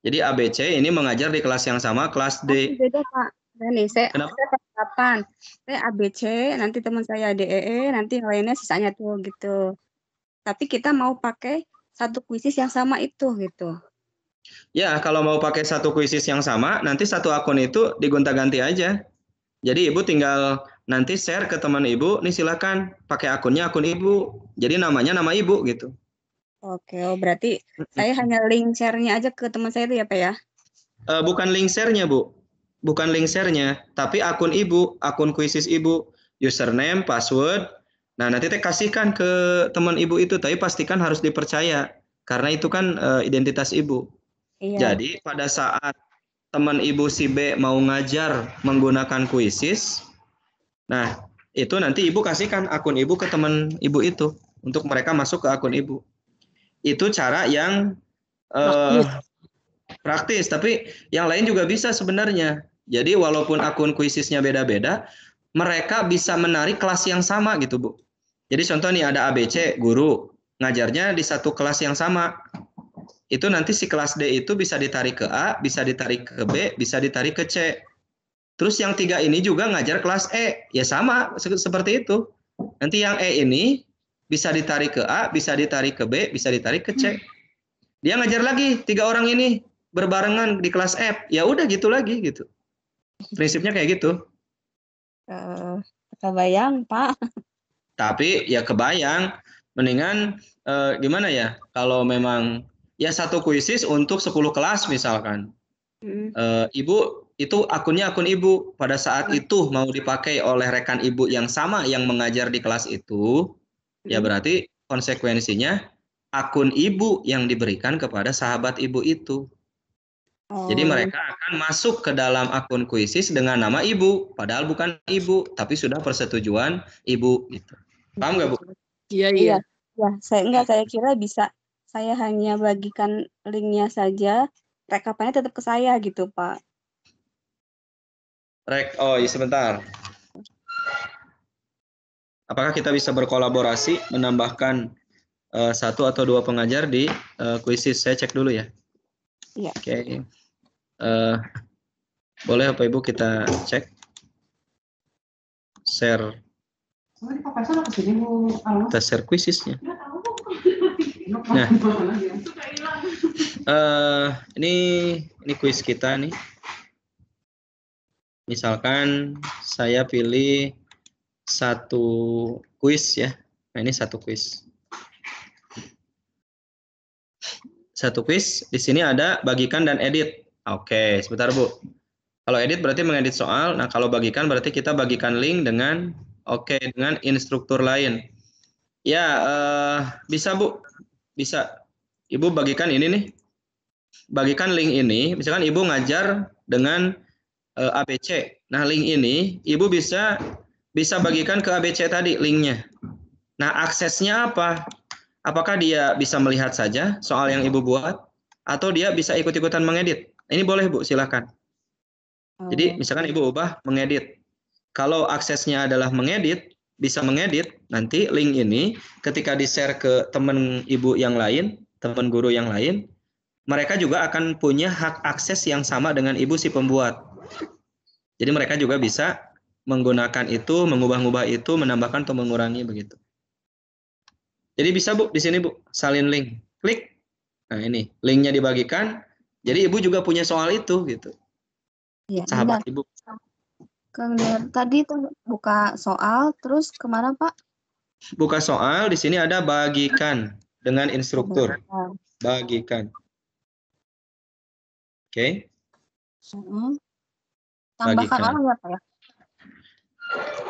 Jadi ABC ini mengajar di kelas yang sama, kelas D. Beda Pak. Nah, nih saya persiapan. Saya ABC, nanti teman saya DEE, nanti yang lainnya sisanya tuh gitu. Tapi kita mau pakai satu kuisis yang sama itu gitu. Ya, kalau mau pakai satu kuisis yang sama, nanti satu akun itu digonta-ganti aja. Jadi Ibu tinggal nanti share ke teman Ibu, nih silakan pakai akunnya akun Ibu. Jadi namanya nama Ibu gitu. Oke, berarti saya hanya link share-nya aja ke teman saya itu ya Pak ya? Bukan link share-nya Bu. Bukan link share-nya, tapi akun Ibu, akun kuisis Ibu, username, password. Nah, nanti kasihkan ke teman Ibu itu, tapi pastikan harus dipercaya karena itu kan identitas Ibu. Iya. Jadi pada saat teman Ibu si B mau ngajar menggunakan kuisis, nah itu nanti Ibu kasihkan akun Ibu ke teman Ibu itu untuk mereka masuk ke akun Ibu. Itu cara yang praktis, tapi yang lain juga bisa sebenarnya. Jadi walaupun akun kuisisnya beda-beda, mereka bisa menarik kelas yang sama gitu, Bu. Jadi contoh nih ada ABC, guru, ngajarnya di satu kelas yang sama. Itu nanti si kelas D itu bisa ditarik ke A, bisa ditarik ke B, bisa ditarik ke C. Terus yang 3 ini juga ngajar kelas E. Ya sama, seperti itu. Nanti yang E ini bisa ditarik ke A, bisa ditarik ke B, bisa ditarik ke C. Dia ngajar lagi 3 orang ini berbarengan di kelas F. Ya udah gitu lagi gitu. Prinsipnya kayak gitu. Kebayang, Pak. Tapi ya kebayang, mendingan gimana ya? Kalau memang ya satu kuisis untuk 10 kelas misalkan. Ibu itu akunnya akun Ibu. Pada saat itu mau dipakai oleh rekan Ibu yang sama yang mengajar di kelas itu, ya berarti konsekuensinya akun Ibu yang diberikan kepada sahabat Ibu itu. Jadi mereka akan masuk ke dalam akun kuisis dengan nama Ibu, padahal bukan Ibu, tapi sudah persetujuan Ibu gitu. Paham nggak, Bu? Iya. Ya, saya kira bisa saya hanya bagikan linknya saja, rekapannya tetap ke saya gitu, Pak. Oh, iya sebentar. Apakah kita bisa berkolaborasi menambahkan 1 atau 2 pengajar di kuisis? Saya cek dulu ya. Iya. Oke. Boleh Bapak Ibu kita cek share Kita share quizisnya. Nah, ini quiz kita nih. Misalkan saya pilih satu quiz ya. Nah, ini satu quiz. Satu quiz, di sini ada bagikan dan edit. Oke, sebentar Bu. Kalau edit berarti mengedit soal. Nah, kalau bagikan berarti kita bagikan link dengan dengan instruktur lain. Ya, bisa Bu. Bisa. Ibu bagikan ini nih. Bagikan link ini, misalkan Ibu ngajar dengan ABC. Nah, link ini Ibu bisa bagikan ke ABC tadi linknya. Nah, aksesnya apa? Apakah dia bisa melihat saja soal yang Ibu buat atau dia bisa ikut-ikutan mengedit? Ini boleh Bu, silakan. Jadi misalkan Ibu ubah mengedit. Kalau aksesnya adalah mengedit, bisa mengedit, nanti link ini ketika di-share ke teman Ibu yang lain, teman guru yang lain, mereka juga akan punya hak akses yang sama dengan Ibu si pembuat. Jadi mereka juga bisa menggunakan itu, mengubah-ubah itu, menambahkan atau mengurangi begitu. Jadi bisa Bu, di sini Bu, salin link. Klik. Nah ini, linknya dibagikan. Jadi Ibu juga punya soal itu gitu. Ya, Sahabat benar. Ibu. Kemudian tadi tuh buka soal, terus kemana Pak? Buka soal, di sini ada bagikan dengan instruktur. Bagikan. Oke. Tambahkan Bagikan. orang ya Pak ya?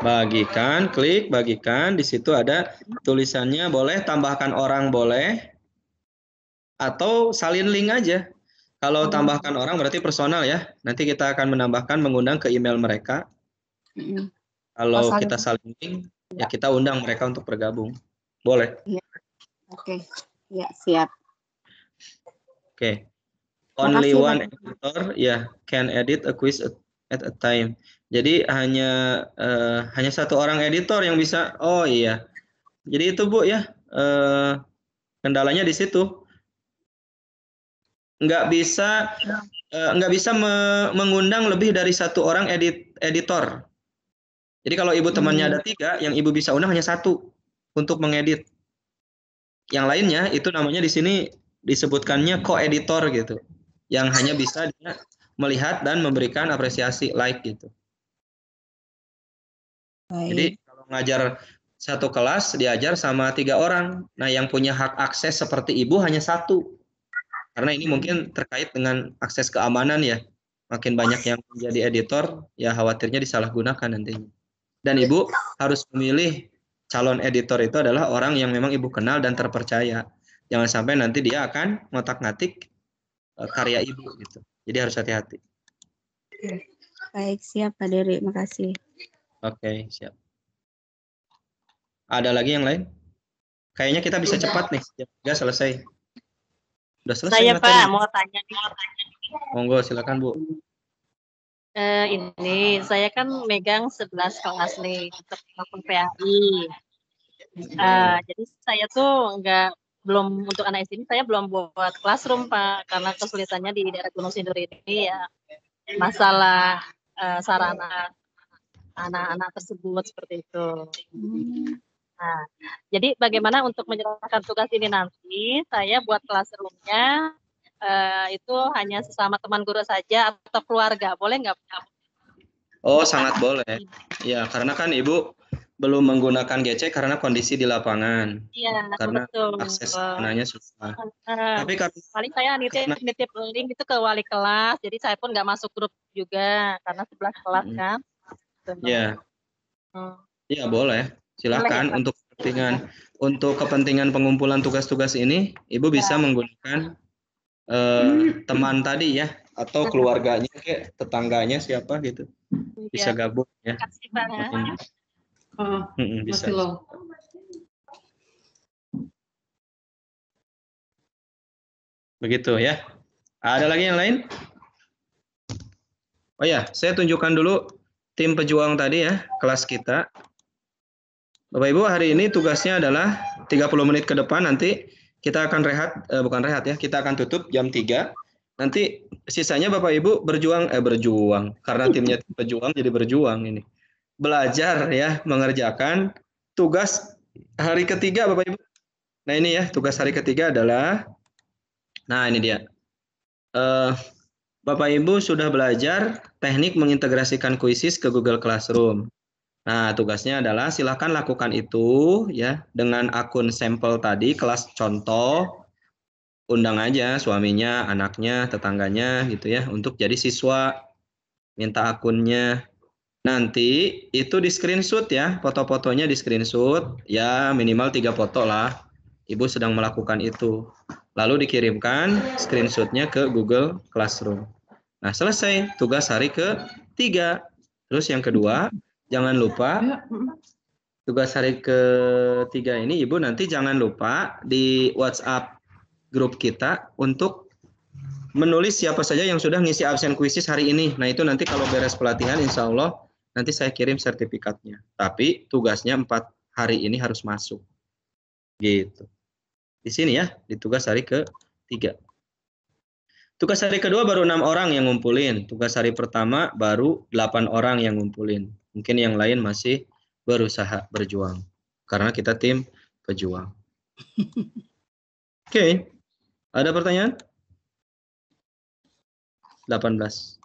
Bagikan, klik bagikan. Di situ ada tulisannya boleh, tambahkan orang boleh. Atau salin link aja. Kalau tambahkan orang berarti personal ya. Nanti kita akan menambahkan mengundang ke email mereka. Kalau kita salin link, ya kita undang mereka untuk bergabung. Boleh. Ya. Oke. Ya, siap. Oke. Only Makasih, one editor can edit a quiz at a time. Jadi hanya satu orang editor yang bisa. Oh iya. Jadi itu Bu ya. Kendalanya di situ. Nggak bisa mengundang lebih dari satu orang editor. Jadi kalau Ibu temannya ada 3, yang Ibu bisa undang hanya 1 untuk mengedit. Yang lainnya itu namanya di sini disebutkannya co-editor gitu. Yang hanya bisa dia melihat dan memberikan apresiasi like gitu. Jadi kalau ngajar satu kelas diajar sama 3 orang. Nah, yang punya hak akses seperti Ibu hanya 1. Karena ini mungkin terkait dengan akses keamanan ya. Makin banyak yang menjadi editor, ya khawatirnya disalahgunakan nantinya. Dan Ibu harus memilih calon editor itu adalah orang yang memang Ibu kenal dan terpercaya. Jangan sampai nanti dia akan ngotak-ngatik karya Ibu gitu. Jadi harus hati-hati. Baik, siap Pak Dery. Makasih. Oke, siap. Ada lagi yang lain? Kayaknya kita bisa cepat nih. Jam 3 selesai. Udah selesai Saya materi. Pak mau tanya nih. Monggo silakan Bu. Ini saya kan megang 11 kelas nih untuk PAI. Jadi saya tuh belum untuk anak SD ini saya belum buat classroom Pak, karena kesulitannya di daerah Gunung Sindur ini ya masalah sarana anak-anak tersebut seperti itu. Nah, jadi bagaimana untuk menyelesaikan tugas ini nanti saya buat classroom-nya itu hanya sesama teman guru saja atau keluarga, boleh nggak? Oh, sangat boleh. Ya, karena kan Ibu belum menggunakan GC karena kondisi di lapangan. Iya, karena betul. akses sananya susah. Tapi paling saya nitip link itu ke wali kelas, jadi saya pun nggak masuk grup juga karena 11 kelas kan. Ya, ya boleh. Silakan boleh, ya, untuk kepentingan pengumpulan tugas-tugas ini, Ibu bisa menggunakan teman tadi ya, atau keluarganya, kayak tetangganya siapa gitu, bisa gabung ya. Terima kasih banget. Bisa. Begitu ya. Ada lagi yang lain? Oh ya, saya tunjukkan dulu tim pejuang tadi ya, kelas kita. Bapak Ibu, hari ini tugasnya adalah 30 menit ke depan nanti kita akan bukan rehat ya, kita akan tutup jam 3. Nanti sisanya Bapak Ibu berjuang karena timnya pejuang jadi berjuang ini. Belajar ya, mengerjakan tugas hari ketiga Bapak Ibu. Nah ini ya, tugas hari ketiga adalah, nah ini dia. Bapak Ibu sudah belajar teknik mengintegrasikan Quizzes ke Google Classroom. Nah, tugasnya adalah silakan lakukan itu ya dengan akun sampel tadi, kelas contoh, undang aja suaminya, anaknya, tetangganya gitu ya untuk jadi siswa, minta akunnya. Nanti itu di screenshot ya, foto-fotonya di screenshot, ya minimal 3 foto lah. Ibu sedang melakukan itu. Lalu dikirimkan screenshotnya ke Google Classroom. Nah, selesai tugas hari ketiga. Terus yang kedua, jangan lupa tugas hari ketiga ini Ibu nanti jangan lupa di WhatsApp grup kita untuk menulis siapa saja yang sudah ngisi absen Quizzes hari ini. Nah, itu nanti kalau beres pelatihan insya Allah nanti saya kirim sertifikatnya. Tapi tugasnya 4 hari ini harus masuk. Gitu. Di sini ya, di tugas hari ketiga. Tugas hari kedua baru 6 orang yang ngumpulin. Tugas hari pertama baru 8 orang yang ngumpulin. Mungkin yang lain masih berusaha berjuang. Karena kita tim pejuang. Oke. Ada pertanyaan? 18.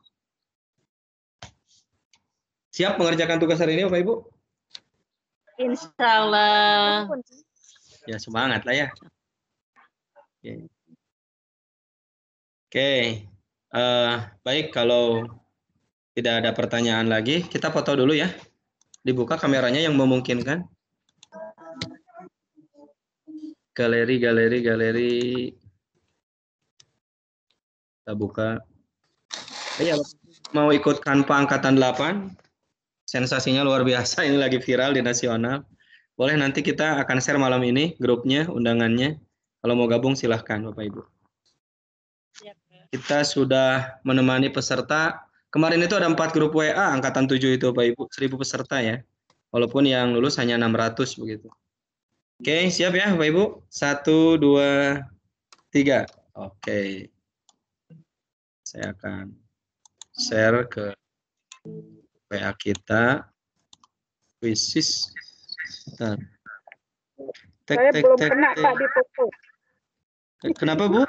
Siap mengerjakan tugas hari ini Bapak Ibu? Insya Allah. Ya semangat lah ya. Oke. Oke, baik kalau tidak ada pertanyaan lagi, kita foto dulu ya. Dibuka kameranya yang memungkinkan. Galeri. Kita buka. Ya, mau ikut Kanpa Angkatan 8? Sensasinya luar biasa, ini lagi viral di nasional. Boleh nanti kita akan share malam ini grupnya, undangannya. Kalau mau gabung silahkan Bapak Ibu. Kita sudah menemani peserta. Kemarin itu ada 4 grup WA angkatan 7 itu Bapak Ibu, 1000 peserta ya. Walaupun yang lulus hanya 600 begitu. Oke, siap ya Bapak Ibu? 1, 2, 3. Oke. Saya akan share ke WA kita. Quizzes. Saya belum kena Pak di foto. Kenapa Bu?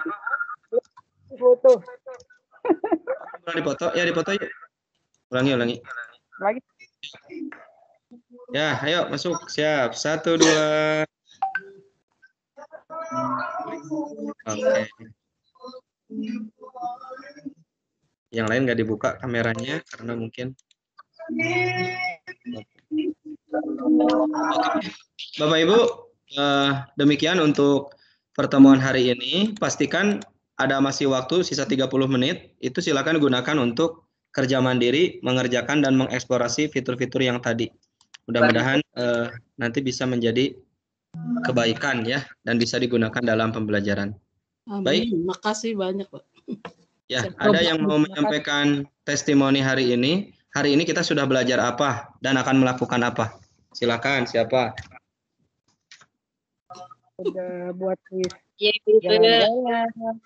Foto. Di foto? Ya di foto yuk. Ulangi. Lagi. Ya, ayo masuk. Siap. 1, 2. Oke. Yang lain nggak dibuka kameranya karena mungkin. Oke. Bapak Ibu, demikian untuk pertemuan hari ini. Pastikan ada masih waktu sisa 30 menit. Itu silakan gunakan untuk kerja mandiri, mengerjakan dan mengeksplorasi fitur-fitur yang tadi. Mudah-mudahan nanti bisa menjadi kebaikan ya dan bisa digunakan dalam pembelajaran. Amin. Baik. Makasih banyak, Pak. Ya, ada yang mau menyampaikan testimoni hari ini? Hari ini kita sudah belajar apa dan akan melakukan apa? Silakan, siapa? Udah buat quiz. Ya, Jalan-jalan.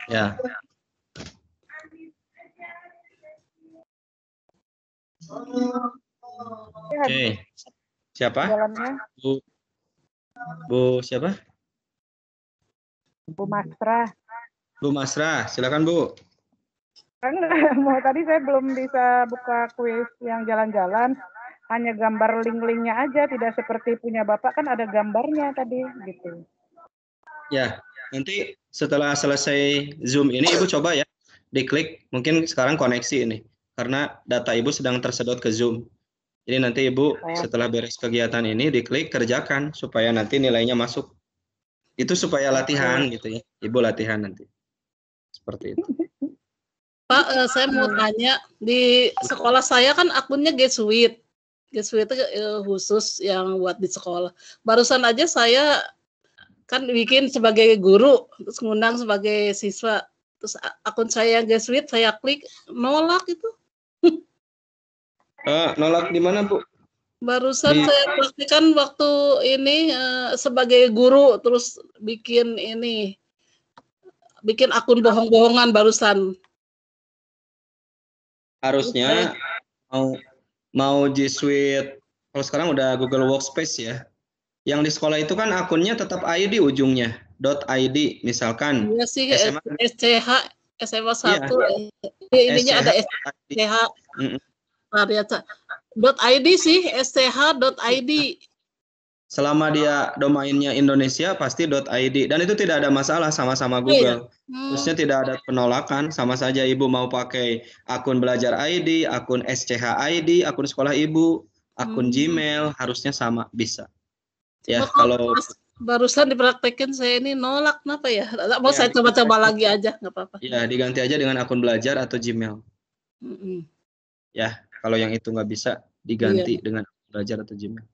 Ya. Oke. Siapa? Jalannya Bu siapa? Bu Masra. Bu Masra, silakan Bu. Mau tadi saya belum bisa buka kuis yang jalan-jalan, hanya gambar link-linknya aja, tidak seperti punya Bapak kan ada gambarnya tadi gitu. Ya, nanti setelah selesai Zoom ini Ibu coba ya, diklik, mungkin sekarang koneksi ini, karena data Ibu sedang tersedot ke Zoom. Jadi nanti Ibu setelah beres kegiatan ini diklik kerjakan supaya nanti nilainya masuk. Itu supaya latihan gitu ya, Ibu latihan nanti. Seperti itu. Pak, saya mau tanya, di sekolah saya kan akunnya G Suite. G Suite itu khusus yang buat di sekolah. Barusan aja saya kan bikin sebagai guru, terus ngundang sebagai siswa. Terus akun saya yang G Suite, saya klik, nolak itu. Nolak di mana Bu? Barusan saya praktikan waktu ini sebagai guru, terus bikin akun bohong-bohongan barusan. Harusnya mau G Suite Kalau sekarang udah Google Workspace ya. Yang di sekolah itu kan akunnya tetap ID ujungnya, .id misalkan. Iya sih, SMA SCH, SMA 1. Iya. Ininya ada SCH. SCH. .id sih, SCH.id. Selama dia domainnya Indonesia pasti .id. Dan itu tidak ada masalah sama-sama Google. Terusnya tidak ada penolakan, sama saja ibu mau pakai akun belajar ID, akun SCH ID, akun sekolah ibu, akun Gmail, harusnya sama, bisa. Ya, kalau barusan dipraktekin saya ini nolak, kenapa ya? Mau saya coba-coba lagi aja, nggak apa-apa. Ya, diganti aja dengan akun belajar atau Gmail. Ya, kalau yang itu nggak bisa, diganti dengan akun belajar atau Gmail.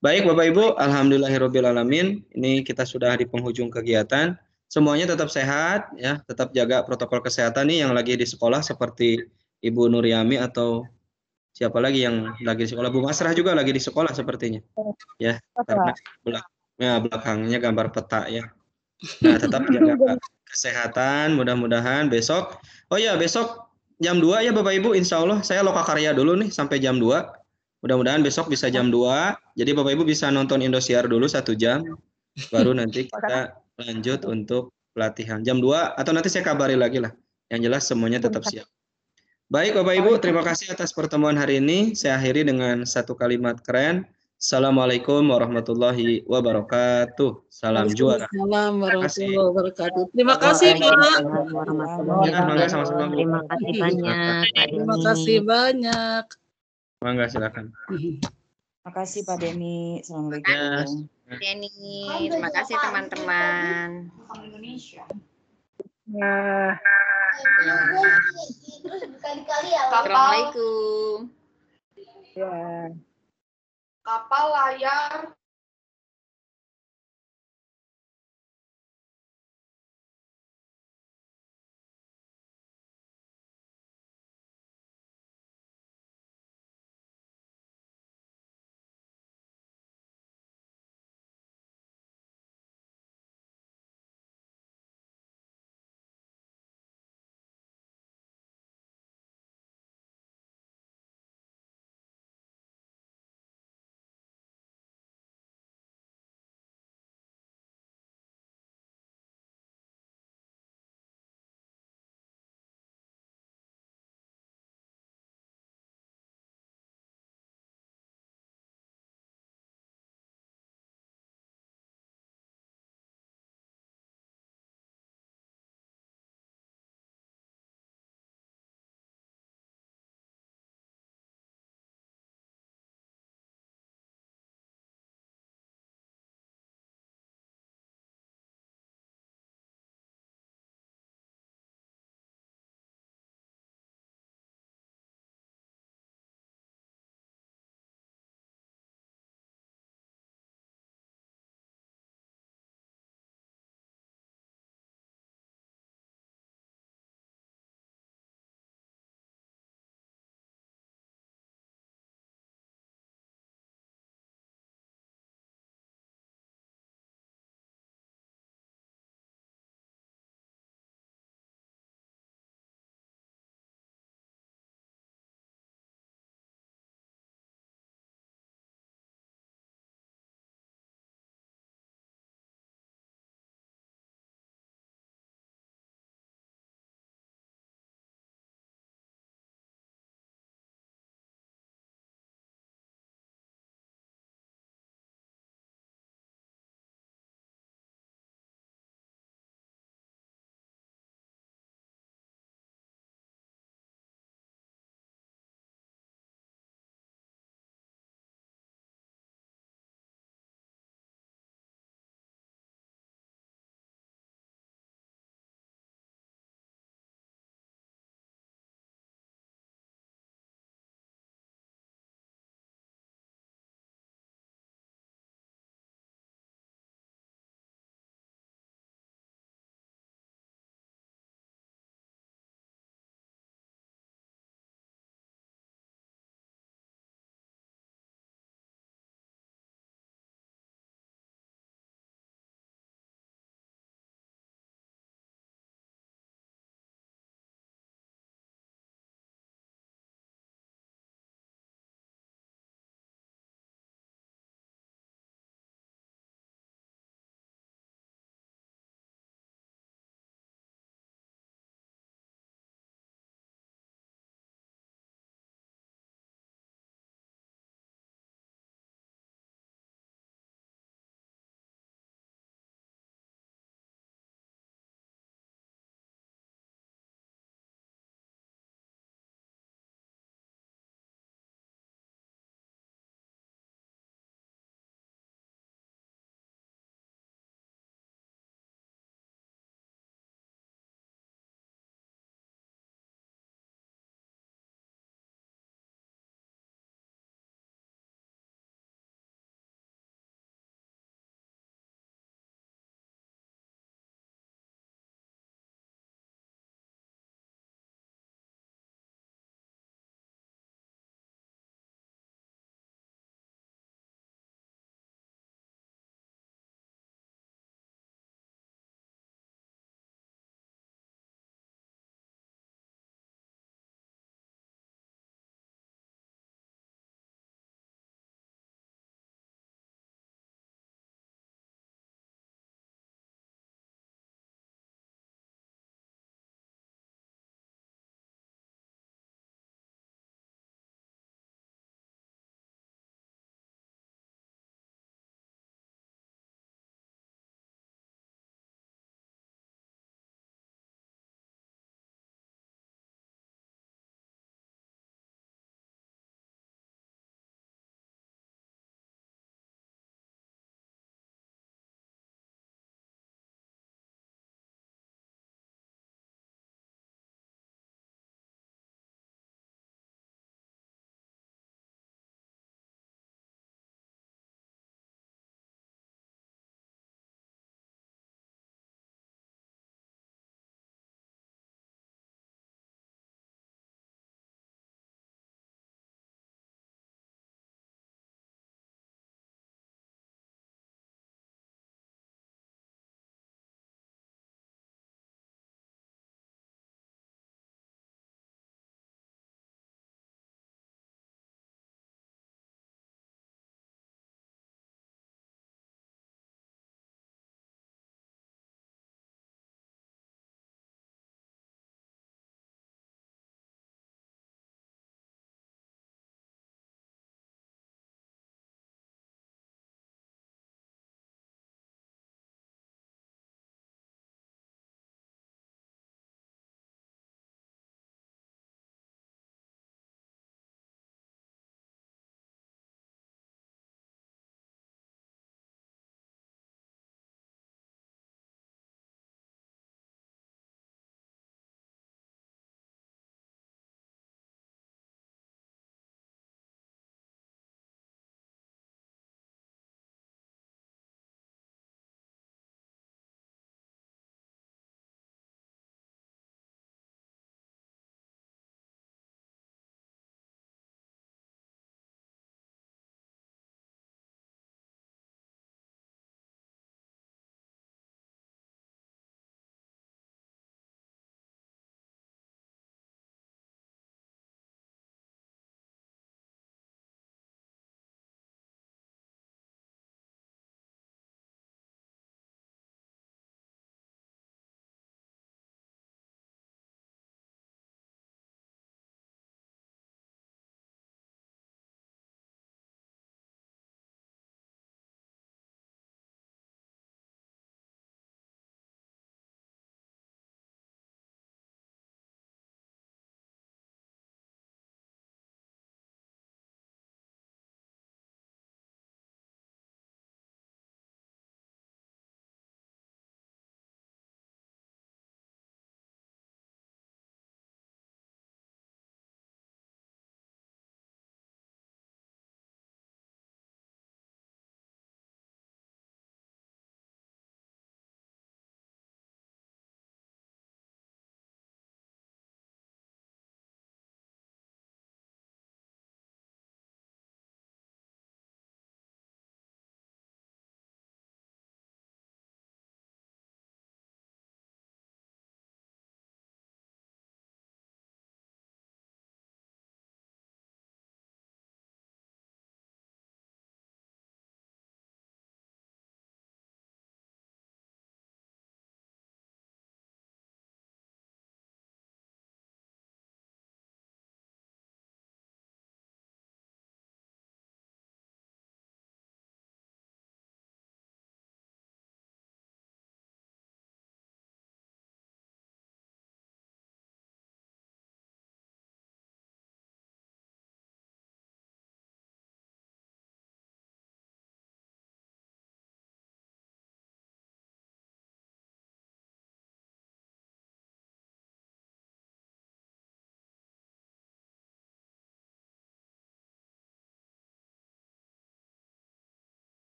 Baik, Bapak Ibu, alhamdulillahirobbilalamin. Ini kita sudah di penghujung kegiatan. Semuanya tetap sehat, ya, tetap jaga protokol kesehatan nih yang lagi di sekolah seperti Ibu Nuryami atau siapa lagi yang lagi di sekolah. Bu Masrah juga lagi di sekolah sepertinya. Ya, karena belakangnya gambar peta ya. Nah, tetap jaga kesehatan, mudah-mudahan besok. Oh ya, besok jam 2 ya Bapak Ibu, insya Allah saya lokakarya dulu nih sampai jam 2. Mudah-mudahan besok bisa jam 2. Jadi Bapak Ibu bisa nonton Indosiar dulu 1 jam. Baru nanti kita lanjut untuk pelatihan. Jam 2 atau nanti saya kabari lagi lah. Yang jelas semuanya tetap siap. Baik Bapak Ibu, terima kasih atas pertemuan hari ini. Saya akhiri dengan satu kalimat keren. Assalamualaikum warahmatullahi wabarakatuh. Salam juara. Assalamualaikum warahmatullahi wabarakatuh. Terima kasih Pak. Terima kasih banyak. Terima kasih banyak. Mangga silakan. Terima kasih Pak Denny. Assalamualaikum. Denny, terima kasih teman-teman. Nah, Assalamualaikum. ya. Kapal layar